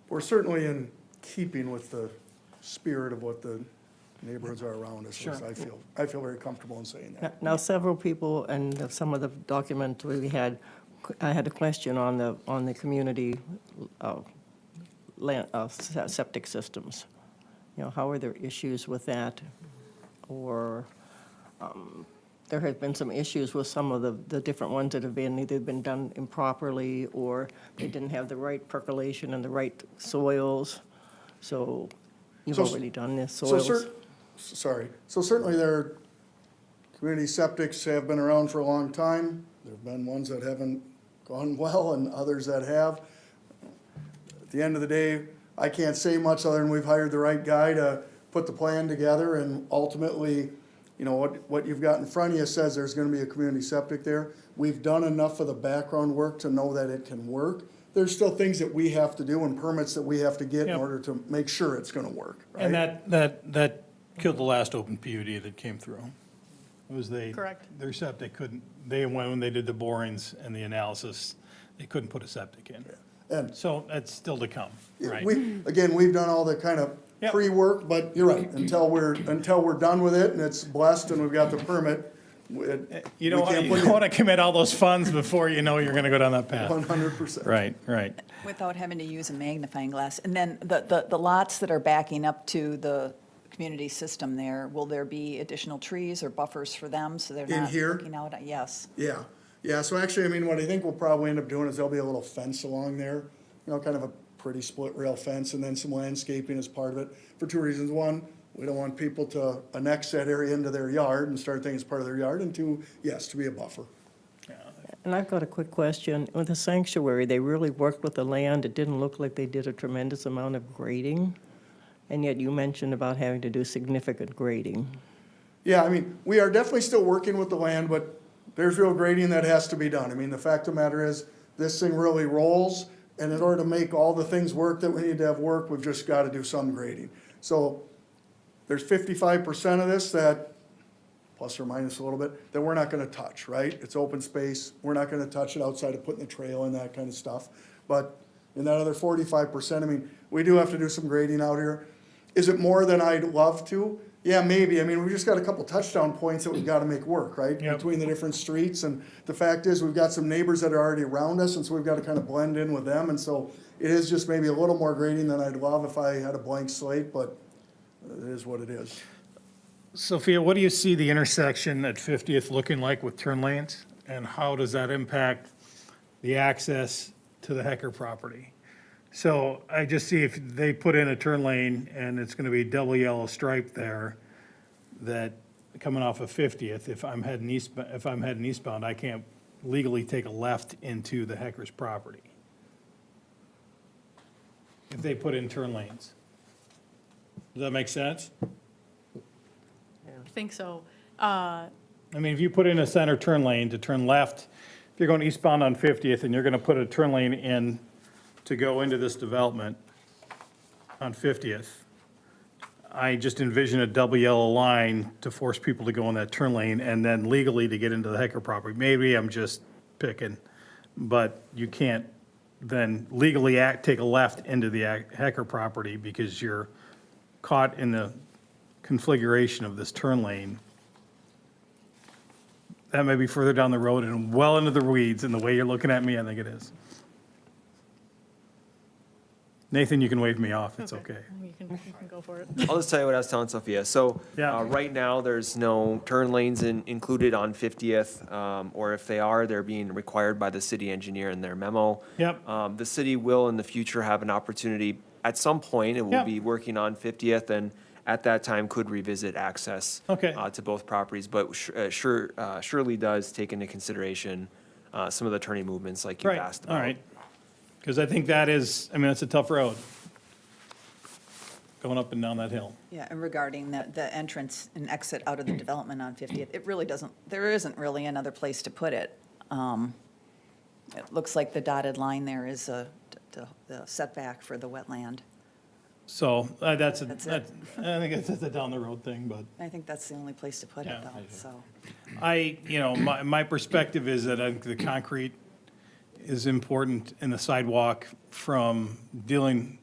We're certainly in keeping with the spirit of what the neighborhoods are around us. Sure. I feel very comfortable in saying that. Now, several people, and some of the documents we had, I had a question on the community septic systems. You know, how are there issues with that? Or there have been some issues with some of the different ones that have been either been done improperly, or they didn't have the right percolation and the right soils. So you've So- already done this So soils. So certainly there, community septics have been around for a long time. There've been ones that haven't gone well and others that have. At the end of the day, I can't say much other than we've hired the right guy to put the plan together, and ultimately, you know, what you've got in front of you says there's gonna be a community septic there. We've done enough of the background work to know that it can work. There's still things that we have to do and permits that we have to get in Yep. order to make sure it's gonna work, right? And that killed the last open PUD that came through. It was Correct. their septic couldn't, when they did the borings and the analysis, they couldn't put a septic in. And So that's still to come, right? Again, we've done all the kind of Yep. pre-work, but you're right, until we're done with it and it's blessed and we've got the permit, You don't want to commit all those funds before you know you're going to go down that path. 100%. Right, right. Without having to use a magnifying glass. And then the lots that are backing up to the community system there, will there be additional trees or buffers for them so they're In not here? looking out? Yes. Yeah, so actually, I mean, what I think we'll probably end up doing is there'll be a little fence along there, you know, kind of a pretty split rail fence, and then some landscaping as part of it, for two reasons. One, we don't want people to annex that area into their yard and start things as part of their yard, and two, yes, to be a buffer. And I've got a quick question. With the sanctuary, they really worked with the land. It didn't look like they did a tremendous amount of grading. And yet you mentioned about having to do significant grading. Yeah, I mean, we are definitely still working with the land, but there's real grading that has to be done. I mean, the fact of the matter is, this thing really rolls, and in order to make all the things work that we need to have work, we've just got to do some grading. So there's 55% of this that, plus or minus a little bit, that we're not going to touch, right? It's open space. We're not going to touch it outside of putting the trail and that kind of stuff. But in that other 45%, I mean, we do have to do some grading out here. Is it more than I'd love to? Yeah, maybe. I mean, we just got a couple touchdown points that we've got to make work, right? Yep. Between the different streets, and the fact is, we've got some neighbors that are already around us, and so we've got to kind of blend in with them, and so it is just maybe a little more grading than I'd love if I had a blank slate, but it is what it is. Sophia, what do you see the intersection at 50th looking like with turn lanes? And how does that impact the access to the Hecker property? So I just see if they put in a turn lane and it's gonna be double yellow stripe there, that coming off of 50th, if I'm heading eastbound, I can't legally take a left into the Hecker's property. If they put in turn lanes. Does that make sense? I think so. I mean, if you put in a center turn lane to turn left, if you're going eastbound on 50th and you're gonna put a turn lane in to go into this development on 50th, I just envision a double yellow line to force people to go in that turn lane and then legally to get into the Hecker property. Maybe I'm just picking, but you can't then legally take a left into the Hecker property because you're caught in the configuration of this turn lane. That may be further down the road and well into the weeds, and the way you're looking at me, I think it is. Nathan, you can wave me off, it's okay. You can go for it. I'll just tell you what I was telling Sophia. So, Yeah. right now, there's no turn lanes included on 50th, or if they are, they're being required by the city engineer in their memo. Yep. The city will in the future have an opportunity, at some point, it will Yep. be working on 50th, and at that time could revisit access Okay. to both properties, but surely does take into consideration some of the turning movements like you've Right, asked about. all right. Because I think that is, I mean, it's a tough road, going up and down that hill. Yeah, and regarding the entrance and exit out of the development on 50th, it really doesn't, there isn't really another place to put it. It looks like the dotted line there is the setback for the wetland. So that's, That's it. I think it's a down the road thing, but I think that's the only place to put it, Yeah. though, so. my perspective is that I think the concrete is important in the sidewalk from dealing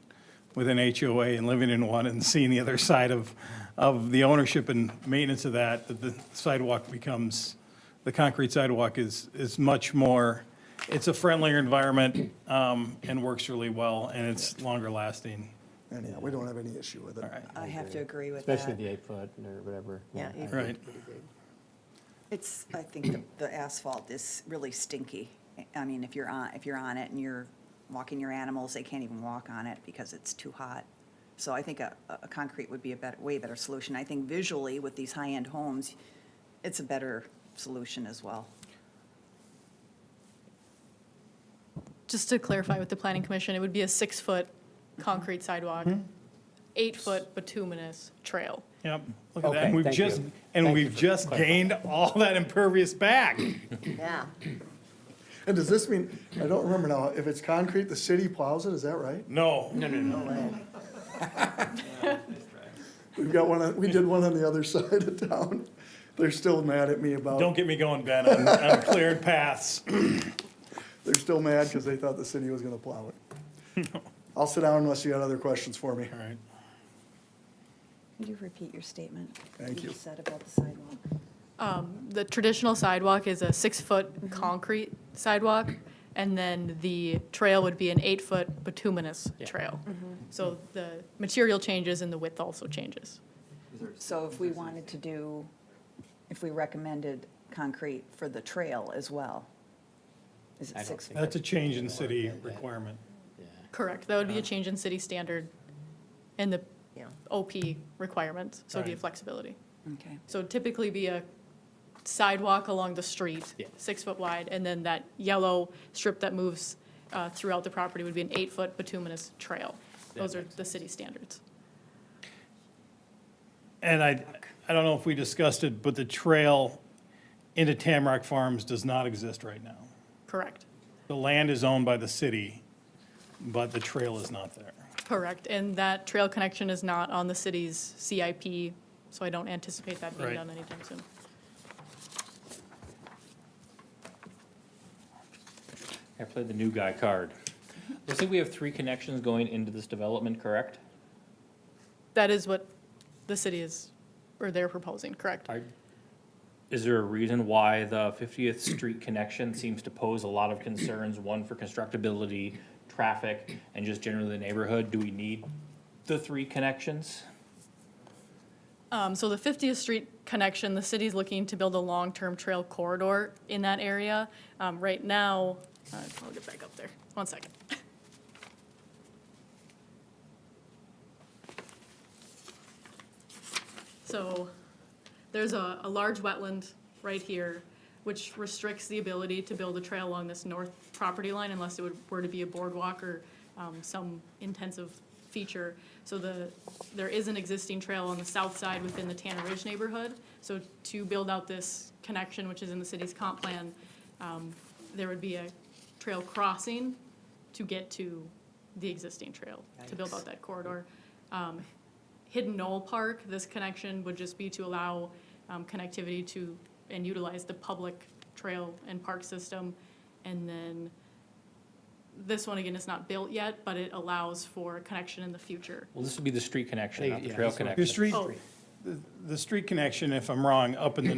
with an HOA and living in one and seeing the other side of the ownership and maintenance of that the sidewalk becomes, the concrete sidewalk is much more, it's a friendlier environment, and works really well, and it's longer lasting. And yeah, we don't have any issue with it. All right. I have to agree with that. Especially the 8 foot or whatever. Yeah, Right. It's, I think the asphalt is really stinky. I mean, if you're on it and you're walking your animals, they can't even walk on it because it's too hot. So I think a concrete would be a way better solution. I think visually with these high-end homes, it's a better solution as well. Just to clarify with the planning commission, it would be a 6-foot concrete sidewalk, 8-foot bituminous trail. Yep, look at that, Okay, and we've thank just, you. and Thank you we've for just clarifying. gained all that impervious back. Yeah. And does this mean, I don't remember now, if it's concrete, the city plows it, is that right? No, We've got we did one on the other side of town. They're still mad at me about, don't get me going, Ben, on cleared paths. they're still mad because they thought the city was gonna plow it. I'll sit down unless you got other questions for me. All right. Could you repeat your statement? Thank you. said about the sidewalk. The traditional sidewalk is a 6-foot concrete sidewalk, and then the trail would be an 8-foot bituminous trail. So the material changes and the width also changes. So if we wanted to do, if we recommended concrete for the trail as well, is I it don't 6 think foot? That's a change in city requirement. Correct, that would be a change in city standard and the Yeah. OP requirements, so it'd be a Right. flexibility. Okay. So it'd typically be a sidewalk along the street, Yeah. 6 foot wide, and then that yellow strip that moves throughout the property would be an 8-foot bituminous trail. Those are the city standards. And I don't know if we discussed it, but the trail into Tamarack Farms does not exist right now. Correct, The land is owned by the city, but the trail is not there. correct. And that trail connection is not on the city's CIP, so I don't anticipate that being Right. done anytime soon. I played the new guy card. Looks like we have 3 connections going into this development, correct? That is what the city is, or they're proposing, correct? Is there a reason why the 50th Street connection seems to pose a lot of concerns, one for constructability, traffic, and just generally the neighborhood? Do we need the 3 connections? So the 50th Street connection, the city's looking to build a long-term trail corridor in that area. Right now, I'll get back up there, 1 second. So there's a large wetland right here, which restricts the ability to build a trail along this north property line unless it were to be a boardwalk or some intensive feature. So there is an existing trail on the south side within the Tanner Ridge neighborhood. So to build out this connection, which is in the city's comp plan, there would be a trail crossing to get to the existing trail, to build out that corridor. Hidden Knoll Park, this connection would just be to allow connectivity to and utilize the public trail and park system. And then this one, again, is not built yet, but it allows for a connection in the future. Well, this would be the street connection, not the Yeah, trail that's what- Your connection. street, Oh. the street connection, if I'm wrong, up in the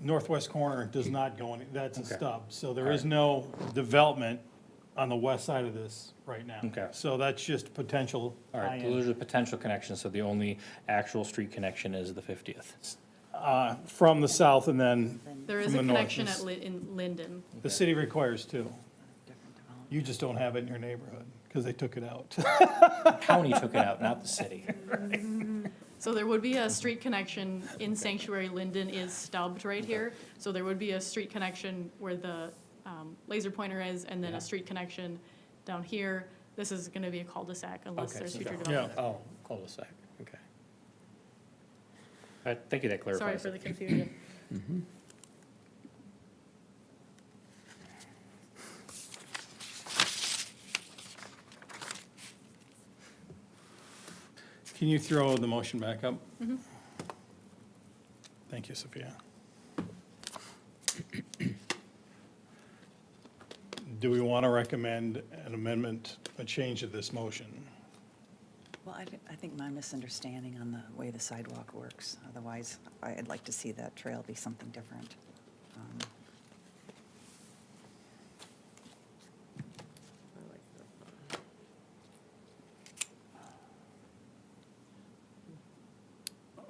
northwest corner does not go any, that's a Okay. stub. So there is no development on the west side of this right now. Okay. So that's just potential All right, tie-in. those are the potential connections, so the only actual street connection is the 50th. From the south and then There is from a the north. connection in Linden. The city requires two. You just don't have it in your neighborhood because they took it out. The county took it out, not the city. So there would be a street connection in Sanctuary. Linden is stubbed right here. So there would be a street connection where the laser pointer is, and then Yeah. a street connection down here. This is gonna be a cul-de-sac unless Okay, there's so- future Yeah. development. Oh, cul-de-sac, okay. All right, thank you, that clarifies Sorry it. for the confusion. Can you throw the motion back up? Thank you, Sophia. Do we want to recommend an amendment, a change to this motion? Well, I think my misunderstanding on the way the sidewalk works. Otherwise, I'd like to see that trail be something different.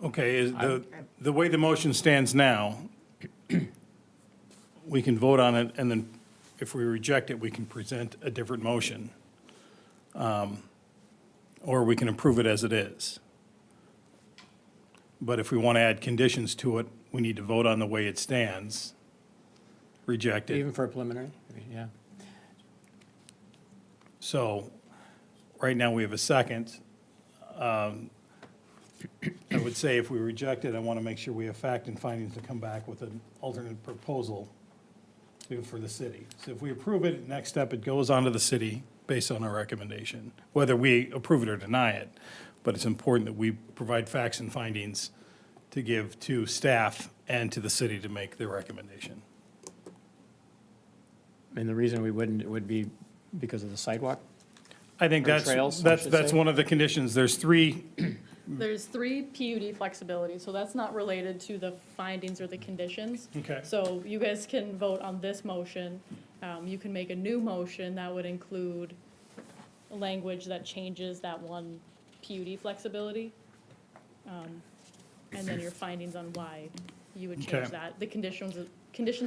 Okay, is the way the motion stands now, we can vote on it, and then if we reject it, we can present a different motion. Or we can approve it as it is. But if we want to add conditions to it, we need to vote on the way it stands, reject it. Even for a preliminary? I mean, yeah. So, right now, we have a second. I would say if we reject it, I want to make sure we have fact and findings to come back with an alternate proposal for the city. So if we approve it, next step, it goes on to the city based on our recommendation, whether we approve it or deny it. But it's important that we provide facts and findings to give to staff and to the city to make their recommendation. And the reason we wouldn't, it would be because of the sidewalk? I think Or trails, I should that's say. one of the conditions. There's three. There's 3 PUD flexibility, so that's not related to the findings or the conditions. Okay. So you guys can vote on this motion. You can make a new motion that would include language that changes that one PUD flexibility. And then your findings on why you would change Okay. that. The conditions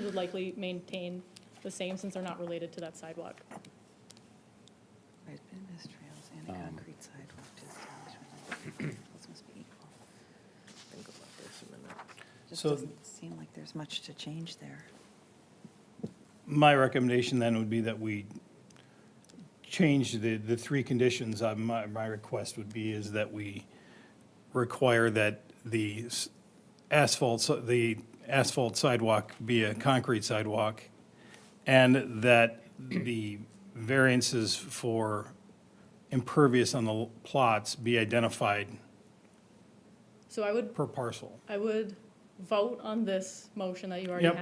would likely maintain the same since they're not related to that sidewalk. Right, business trails and a concrete sidewalk to establish. Those must be equal. Think about this a minute. Just So- doesn't seem like there's much to change there. My recommendation then would be that we change the 3 conditions. My request would be is that we require that the asphalt sidewalk be a concrete sidewalk, and that the variances for impervious on the plots be identified So I would per parcel. I would vote on this motion that you already Yep.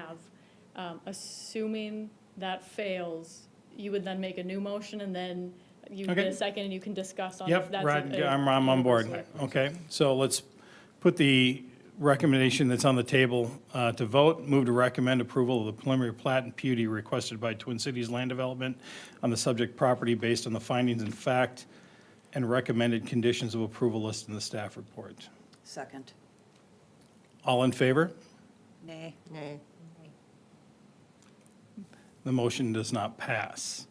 have. Assuming that fails, you would then make a new motion, and then you get Okay. a second, and you can discuss on if Yep, that's. right, I'm on board. Okay, so let's put the recommendation that's on the table to vote. Move to recommend approval of the preliminary plat and PUD requested by Twin Cities Land Development on the subject property based on the findings and fact and recommended conditions of approval listed in the staff report. Second. All in favor? Nay. Nay. The motion does not pass.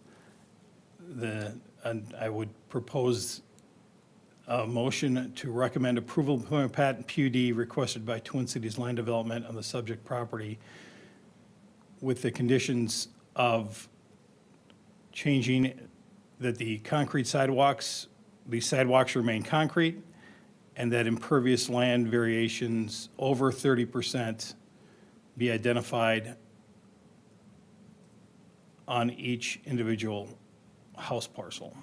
And I would propose a motion to recommend approval of preliminary plat and PUD requested by Twin Cities Land Development on the subject property with the conditions of changing that the concrete sidewalks, these sidewalks remain concrete, and that impervious land variations over 30% be identified on each individual house parcel.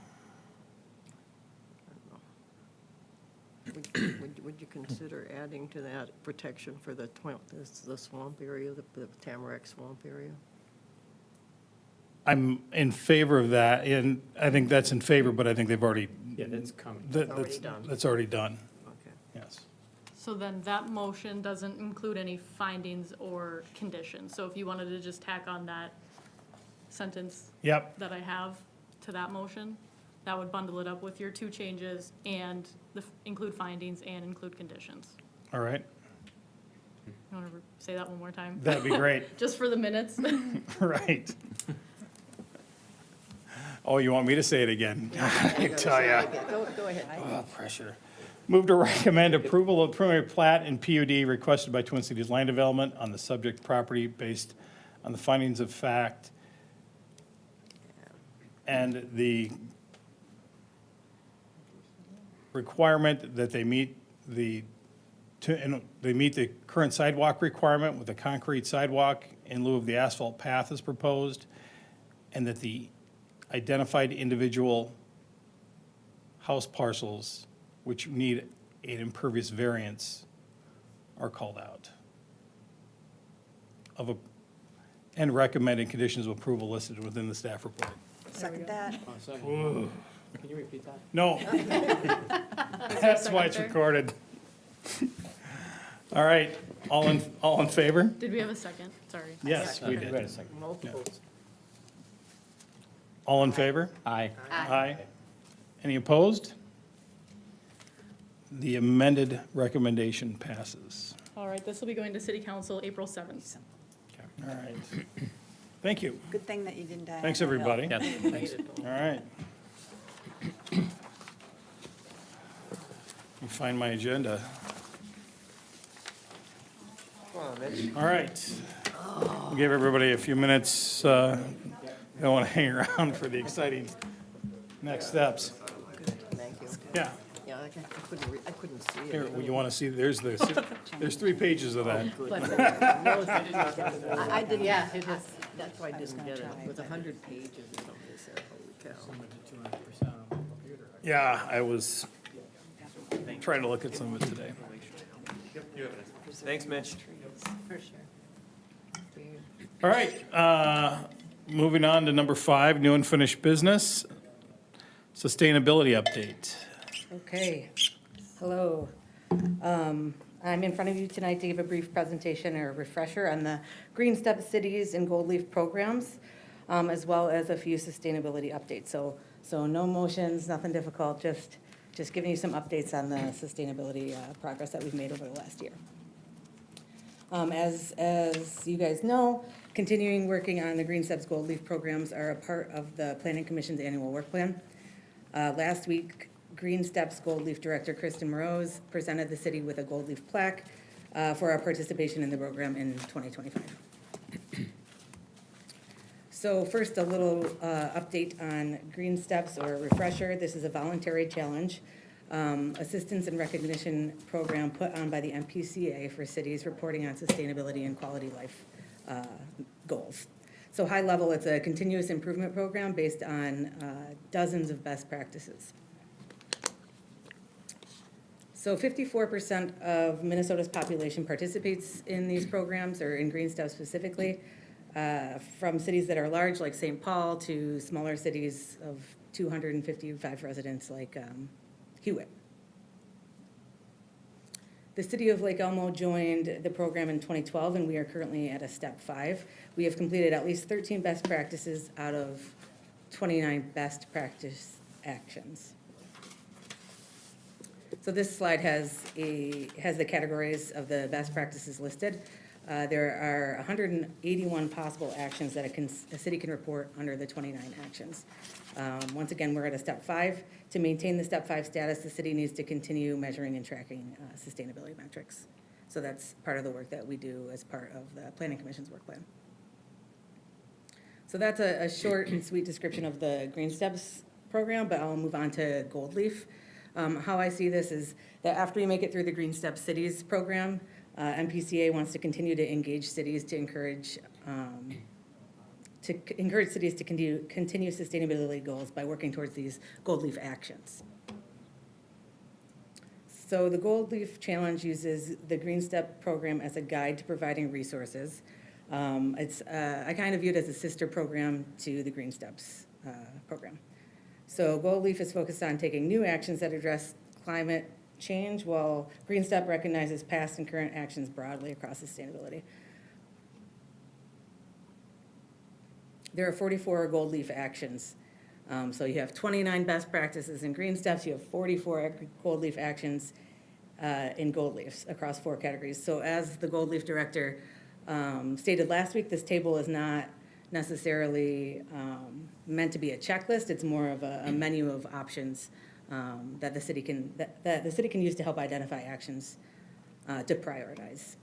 Would you consider adding to that protection for the swamp area, the Tamarack swamp area? I'm in favor of that, and I think that's in favor, but I think they've already. Yeah, that's coming. Already done. That's already done, Okay. yes. So then that motion doesn't include any findings or conditions. So if you wanted to just tack on that sentence Yep, that I have to that motion, that would bundle it up with your two changes and include findings and include conditions. all right, You want to say that one more time? that'd be great, Just for the minutes? right. Oh, you want me to say it again? I tell ya. Go ahead. Oh, pressure. Move to recommend approval of preliminary plat and PUD requested by Twin Cities Land Development on the subject property based on the findings of fact and the requirement that they meet the current sidewalk requirement with a concrete sidewalk in lieu of the asphalt path as proposed, and that the identified individual house parcels which need an impervious variance are called out. And recommended conditions of approval listed within the staff report. Second that. Can you repeat that? No. That's why it's recorded. All right, all in favor? Did we have a second? Sorry. Yes, we Wait a did. second. Multiples. All in favor? Aye. Aye. Any opposed? The amended recommendation passes. All right, this will be going to City Council April 7th. All right. Thank you. Good thing that you didn't die. Thanks, on the hill. everybody. Yeah, thanks. All right. Let me find my agenda. All right. We'll give everybody a few minutes. Don't want to hang around for the exciting next steps. Thank you. Yeah. Yeah, I couldn't see it. Here, you want to see, there's 3 pages of that. I didn't, Yeah, it was. that's why I didn't get it. It was 100 pages or something, so, holy cow. Yeah, I was trying to look at some of it today. Thanks, Mitch. For sure. All right, moving on to number 5, new and finished business. Sustainability update. Okay, hello. I'm in front of you tonight to give a brief presentation or refresher on the Green Step Cities and Gold Leaf programs, as well as a few sustainability updates. So no motions, nothing difficult, just giving you some updates on the sustainability progress that we've made over the last year. As you guys know, continuing working on the Green Steps Gold Leaf programs are a part of the Planning Commission's annual work plan. Last week, Green Steps Gold Leaf Director Kristin Moroz presented the city with a gold leaf plaque for our participation in the program in 2025. So first, a little update on Green Steps or refresher. This is a voluntary challenge, assistance and recognition program put on by the MPCA for cities reporting on sustainability and quality life goals. So high level, it's a continuous improvement program based on dozens of best practices. So 54% of Minnesota's population participates in these programs, or in Green Steps specifically, from cities that are large like St. Paul to smaller cities of 255 residents like Hewitt. The city of Lake Elmo joined the program in 2012, and we are currently at a step 5. We have completed at least 13 best practices out of 29 best practice actions. So this slide has the categories of the best practices listed. There are 181 possible actions that a city can report under the 29 actions. Once again, we're at a step 5. To maintain the step 5 status, the city needs to continue measuring and tracking sustainability metrics. So that's part of the work that we do as part of the Planning Commission's work plan. So that's a short and sweet description of the Green Steps program, but I'll move on to Gold Leaf. How I see this is that after we make it through the Green Steps Cities program, MPCA wants to continue to engage cities to encourage cities to continue sustainability goals by working towards these Gold Leaf actions. So the Gold Leaf Challenge uses the Green Step program as a guide to providing resources. I kind of view it as a sister program to the Green Steps program. So Gold Leaf is focused on taking new actions that address climate change, while Green Step recognizes past and current actions broadly across sustainability. There are 44 Gold Leaf actions. So you have 29 best practices in Green Steps, you have 44 Gold Leaf actions in Gold Leafs across 4 categories. So as the Gold Leaf Director stated last week, this table is not necessarily meant to be a checklist. It's more of a menu of options that the city can use to help identify actions to prioritize.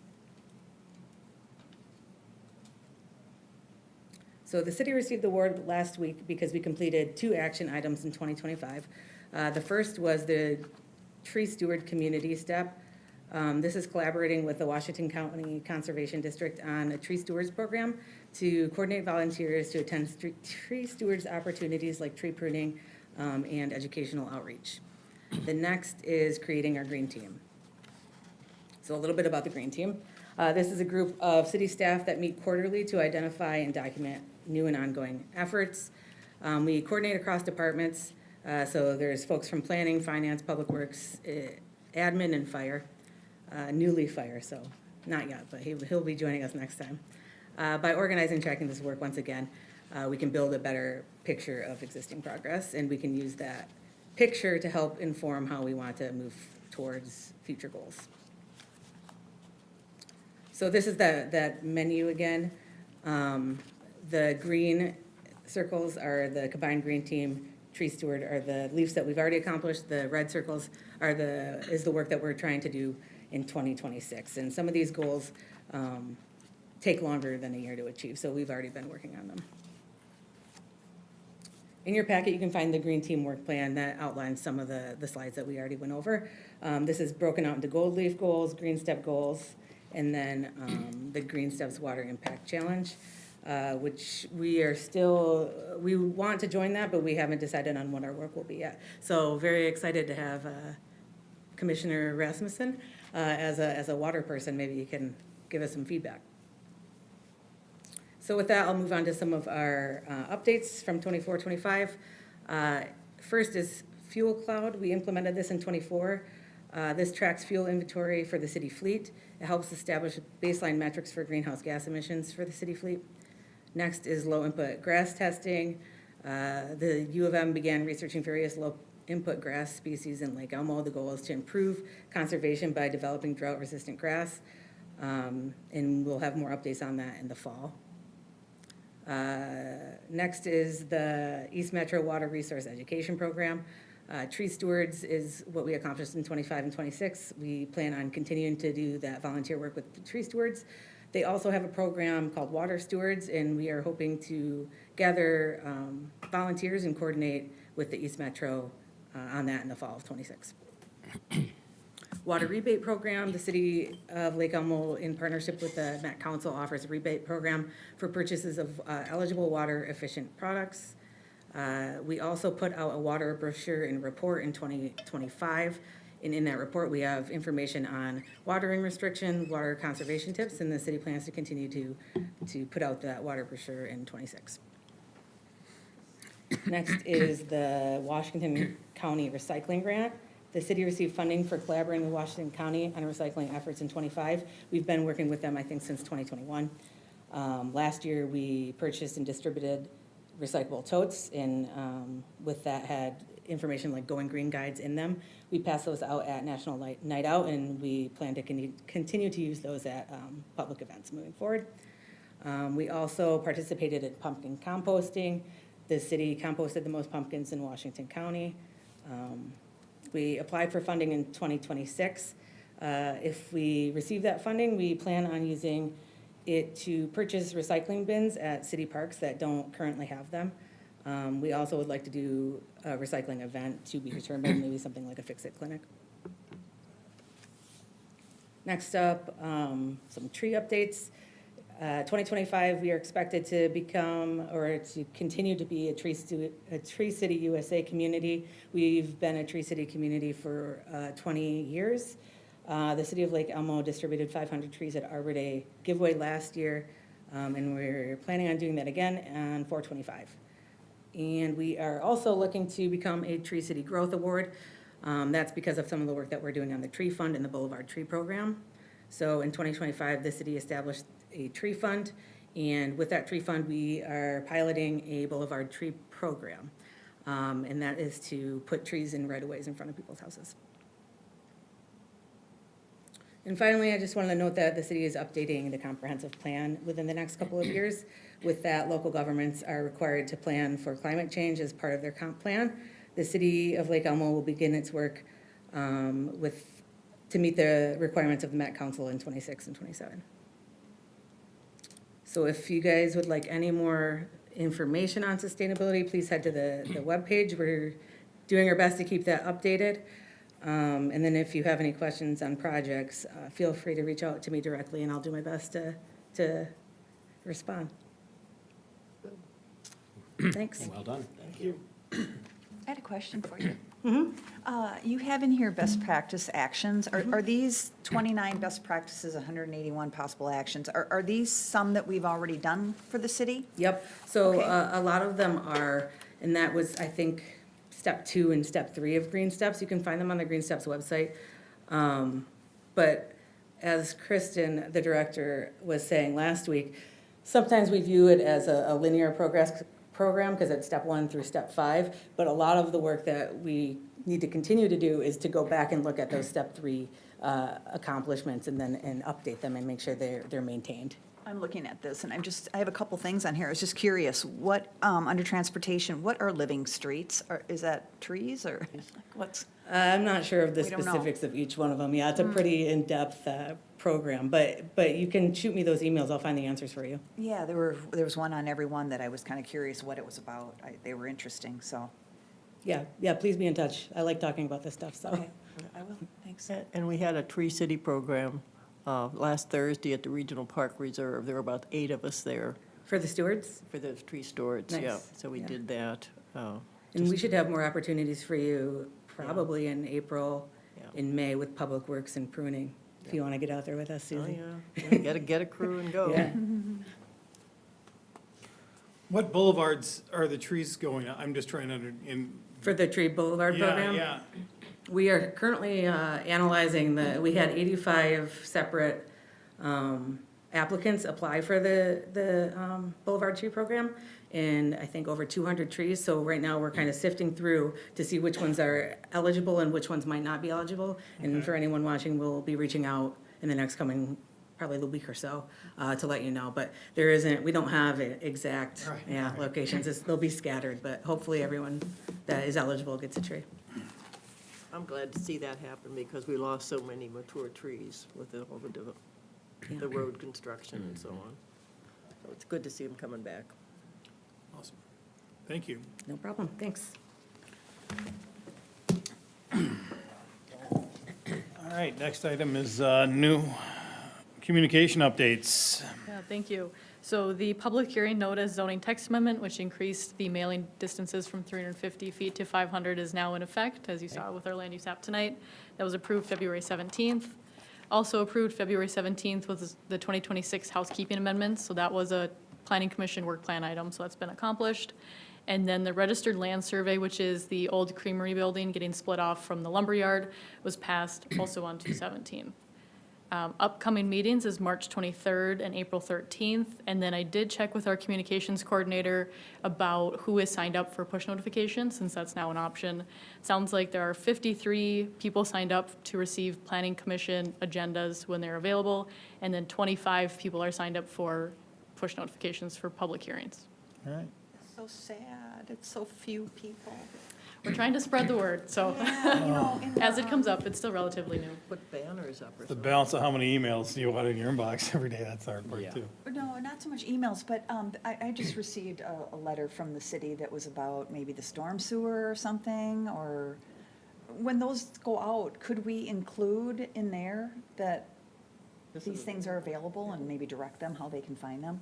So the city received the award last week because we completed 2 action items in 2025. The first was the Tree Steward Community Step. This is collaborating with the Washington County Conservation District on a tree stewards program to coordinate volunteers to attend tree stewards opportunities like tree pruning and educational outreach. The next is creating our green team. So a little bit about the green team. This is a group of city staff that meet quarterly to identify and document new and ongoing efforts. We coordinate across departments. So there's folks from planning, finance, public works, admin, and fire. Newly fire, so not yet, but he'll be joining us next time. By organizing and tracking this work, once again, we can build a better picture of existing progress, and we can use that picture to help inform how we want to move towards future goals. So this is that menu again. The green circles are the combined green team. Tree steward are the leaves that we've already accomplished. The red circles is the work that we're trying to do in 2026. And some of these goals take longer than a year to achieve, so we've already been working on them. In your packet, you can find the Green Team Work Plan that outlines some of the slides that we already went over. This is broken out into Gold Leaf goals, Green Step goals, and then the Green Steps Water Impact Challenge, which we want to join that, but we haven't decided on what our work will be yet. So very excited to have Commissioner Rasmussen as a water person. Maybe you can give us some feedback. So with that, I'll move on to some of our updates from 24-25. First is Fuel Cloud. We implemented this in 24. This tracks fuel inventory for the city fleet. It helps establish baseline metrics for greenhouse gas emissions for the city fleet. Next is low input grass testing. The U of M began researching various low input grass species in Lake Elmo. The goal is to improve conservation by developing drought resistant grass. And we'll have more updates on that in the fall. Next is the East Metro Water Resource Education Program. Tree Stewards is what we accomplished in 25 and 26. We plan on continuing to do that volunteer work with the Tree Stewards. They also have a program called Water Stewards, and we are hoping to gather volunteers and coordinate with the East Metro on that in the fall of 26. Water rebate program, the city of Lake Elmo in partnership with the Met Council offers a rebate program for purchases of eligible water efficient products. We also put out a water brochure and report in 2025. And in that report, we have information on watering restriction, water conservation tips, and the city plans to continue to put out that water brochure in 26. Next is the Washington County Recycling Grant. The city received funding for collaborating with Washington County on recycling efforts in 25. We've been working with them, I think, since 2021. Last year, we purchased and distributed recyclable totes, and with that had information like Going Green guides in them. We pass those out at National Night Out, and we plan to continue to use those at public events moving forward. We also participated in pumpkin composting. The city composted the most pumpkins in Washington County. We applied for funding in 2026. If we receive that funding, we plan on using it to purchase recycling bins at city parks that don't currently have them. We also would like to do a recycling event to be determined, maybe something like a fix-it clinic. Next up, some tree updates. 2025, we are expected to become, or to continue to be a Tree City USA community. We've been a Tree City community for 20 years. The city of Lake Elmo distributed 500 trees at Arbor Day giveaway last year, and we're planning on doing that again on 4/25. And we are also looking to become a Tree City Growth Award. That's because of some of the work that we're doing on the tree fund and the Boulevard Tree Program. So in 2025, the city established a tree fund, and with that tree fund, we are piloting a Boulevard Tree Program. And that is to put trees in right-of-ways in front of people's houses. And finally, I just wanted to note that the city is updating the comprehensive plan within the next couple of years. With that, local governments are required to plan for climate change as part of their comp plan. The city of Lake Elmo will begin its work to meet the requirements of the Met Council in 26 and 27. So if you guys would like any more information on sustainability, please head to the webpage. We're doing our best to keep that updated. And then if you have any questions on projects, feel free to reach out to me directly, and I'll do my best to respond. Thanks. Well done. Thank you. I had a question for you. You have in here best practice actions. Are these 29 best practices, 181 possible actions? Are these some that we've already done for the city? Yep, so Okay. a lot of them are, and that was, I think, step 2 and step 3 of Green Steps. You can find them on the Green Steps website. But as Kristin, the director, was saying last week, sometimes we view it as a linear progress program because it's step 1 through step 5. But a lot of the work that we need to continue to do is to go back and look at those step 3 accomplishments and update them and make sure they're maintained. I'm looking at this, and I have a couple things on here. I was just curious, what, under transportation, what are living streets? Is that trees, or what's? I'm not sure of the We don't know. specifics of each one of them. Yeah, it's a pretty in-depth program, but you can shoot me those emails. I'll find the answers for you. Yeah, there was one on every one that I was kind of curious what it was about. They were interesting, so. Yeah, please be in touch. I like talking about this stuff, so. Okay, I will, thanks. And we had a Tree City program last Thursday at the Regional Park Reserve. There were about 8 of us there For the stewards? for the tree stewards, yeah. Nice, So we yeah. did that. And we should have more opportunities for you probably in April, Yeah. in May with Public Works and pruning, if you want to get out there with us, Oh, Susie. yeah, get a crew and go. Yeah. What boulevards are the trees going on? I'm just trying to, For the Tree Boulevard program? Yeah, We are currently analyzing we had 85 separate applicants apply for the Boulevard Tree Program, and I think over 200 trees. So right now, we're kind of sifting through to see which ones are eligible and which ones might not be eligible. And for anyone watching, we'll be reaching out in the next coming, probably the week or so, to let you know. But we don't have exact locations. They'll be scattered, but hopefully everyone that is eligible gets a tree. I'm glad to see that happen because we lost so many mature trees with all the road construction and so on. So it's good to see them coming back. awesome. Thank you. No problem, thanks. All right, next item is new communication updates. Yeah, thank you. So the public hearing notice zoning text amendment, which increased the mailing distances from 350 feet to 500, is now in effect, as you saw with our land use app tonight. That was approved February 17th. Also approved February 17th was the 2026 housekeeping amendments. So that was a planning commission work plan item, so that's been accomplished. And then the registered land survey, which is the old creamery building getting split off from the lumberyard, was passed also on 2/17. Upcoming meetings is March 23rd and April 13th. And then I did check with our communications coordinator about who is signed up for push notifications, since that's now an option. Sounds like there are 53 people signed up to receive planning commission agendas when they're available, and then 25 people are signed up for push notifications for public hearings. All right. So sad, it's so few people. We're trying to spread the word, so Yeah, you know, in as the, it comes up, it's still relatively new. Put banners up or The something. balance of how many emails you want in your inbox every day, that's the hard part Yeah. too. No, not so much emails, but I just received a letter from the city that was about maybe the storm sewer or something, or when those go out, could we include in there that these things are available and maybe direct them how they can find them?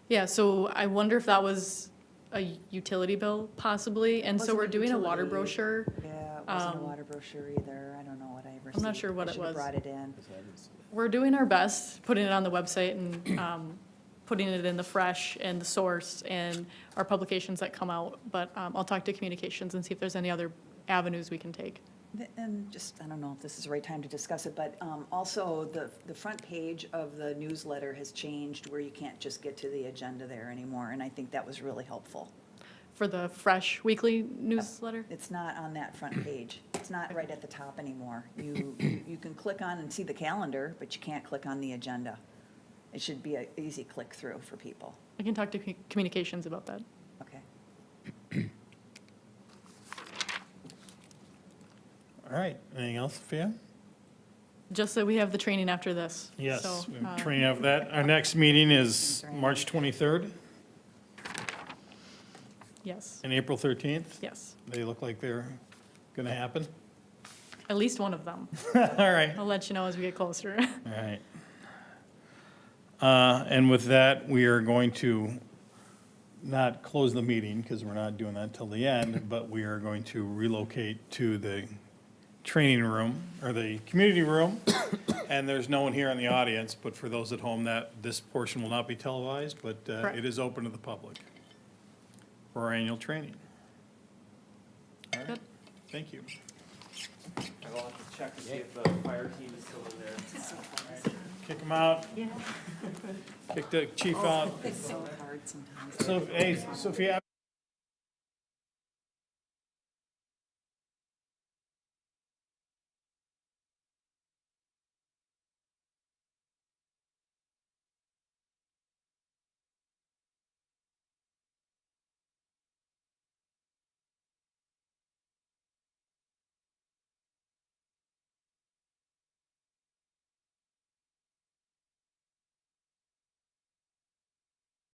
Yeah, so I wonder if that was a utility bill possibly, and so Wasn't we're a doing a water utility. brochure. Yeah, it wasn't a Um, water brochure either, I don't know what I received. not sure what I it should have was. brought it in. We're doing our best, putting it on the website and putting it in the Fresh and the Source and our publications that come out. But I'll talk to communications and see if there's any other avenues we can take. And just, I don't know if this is the right time to discuss it, but also the front page of the newsletter has changed where you can't just get to the agenda there anymore, and I think that was really helpful. For the Fresh weekly newsletter? It's not on that front page. It's not right at the top anymore. You can click on and see the calendar, but you can't click on the agenda. It should be an easy click through for people. I can talk to communications about that. Okay. All right, anything else, Sophia? Just that we have the training after this. Yes, So, we have training of that. Our next meeting is March 23rd Yes, and April 13th. yes. They look like they're going to happen. At least one of them. All right. I'll let you know as we get closer. All right. And with that, we are going to not close the meeting because we're not doing that till the end, but we are going to relocate to the training room or the community room. And there's no one here in the audience, but for those at home, that this portion will not be televised, but Correct. it is open to the public for our annual training. All right. Good. Thank you. I will have to check to see if the fire team is still in there. Kick them out. Kick the chief out. It's so hard sometimes. So, hey, Sophia.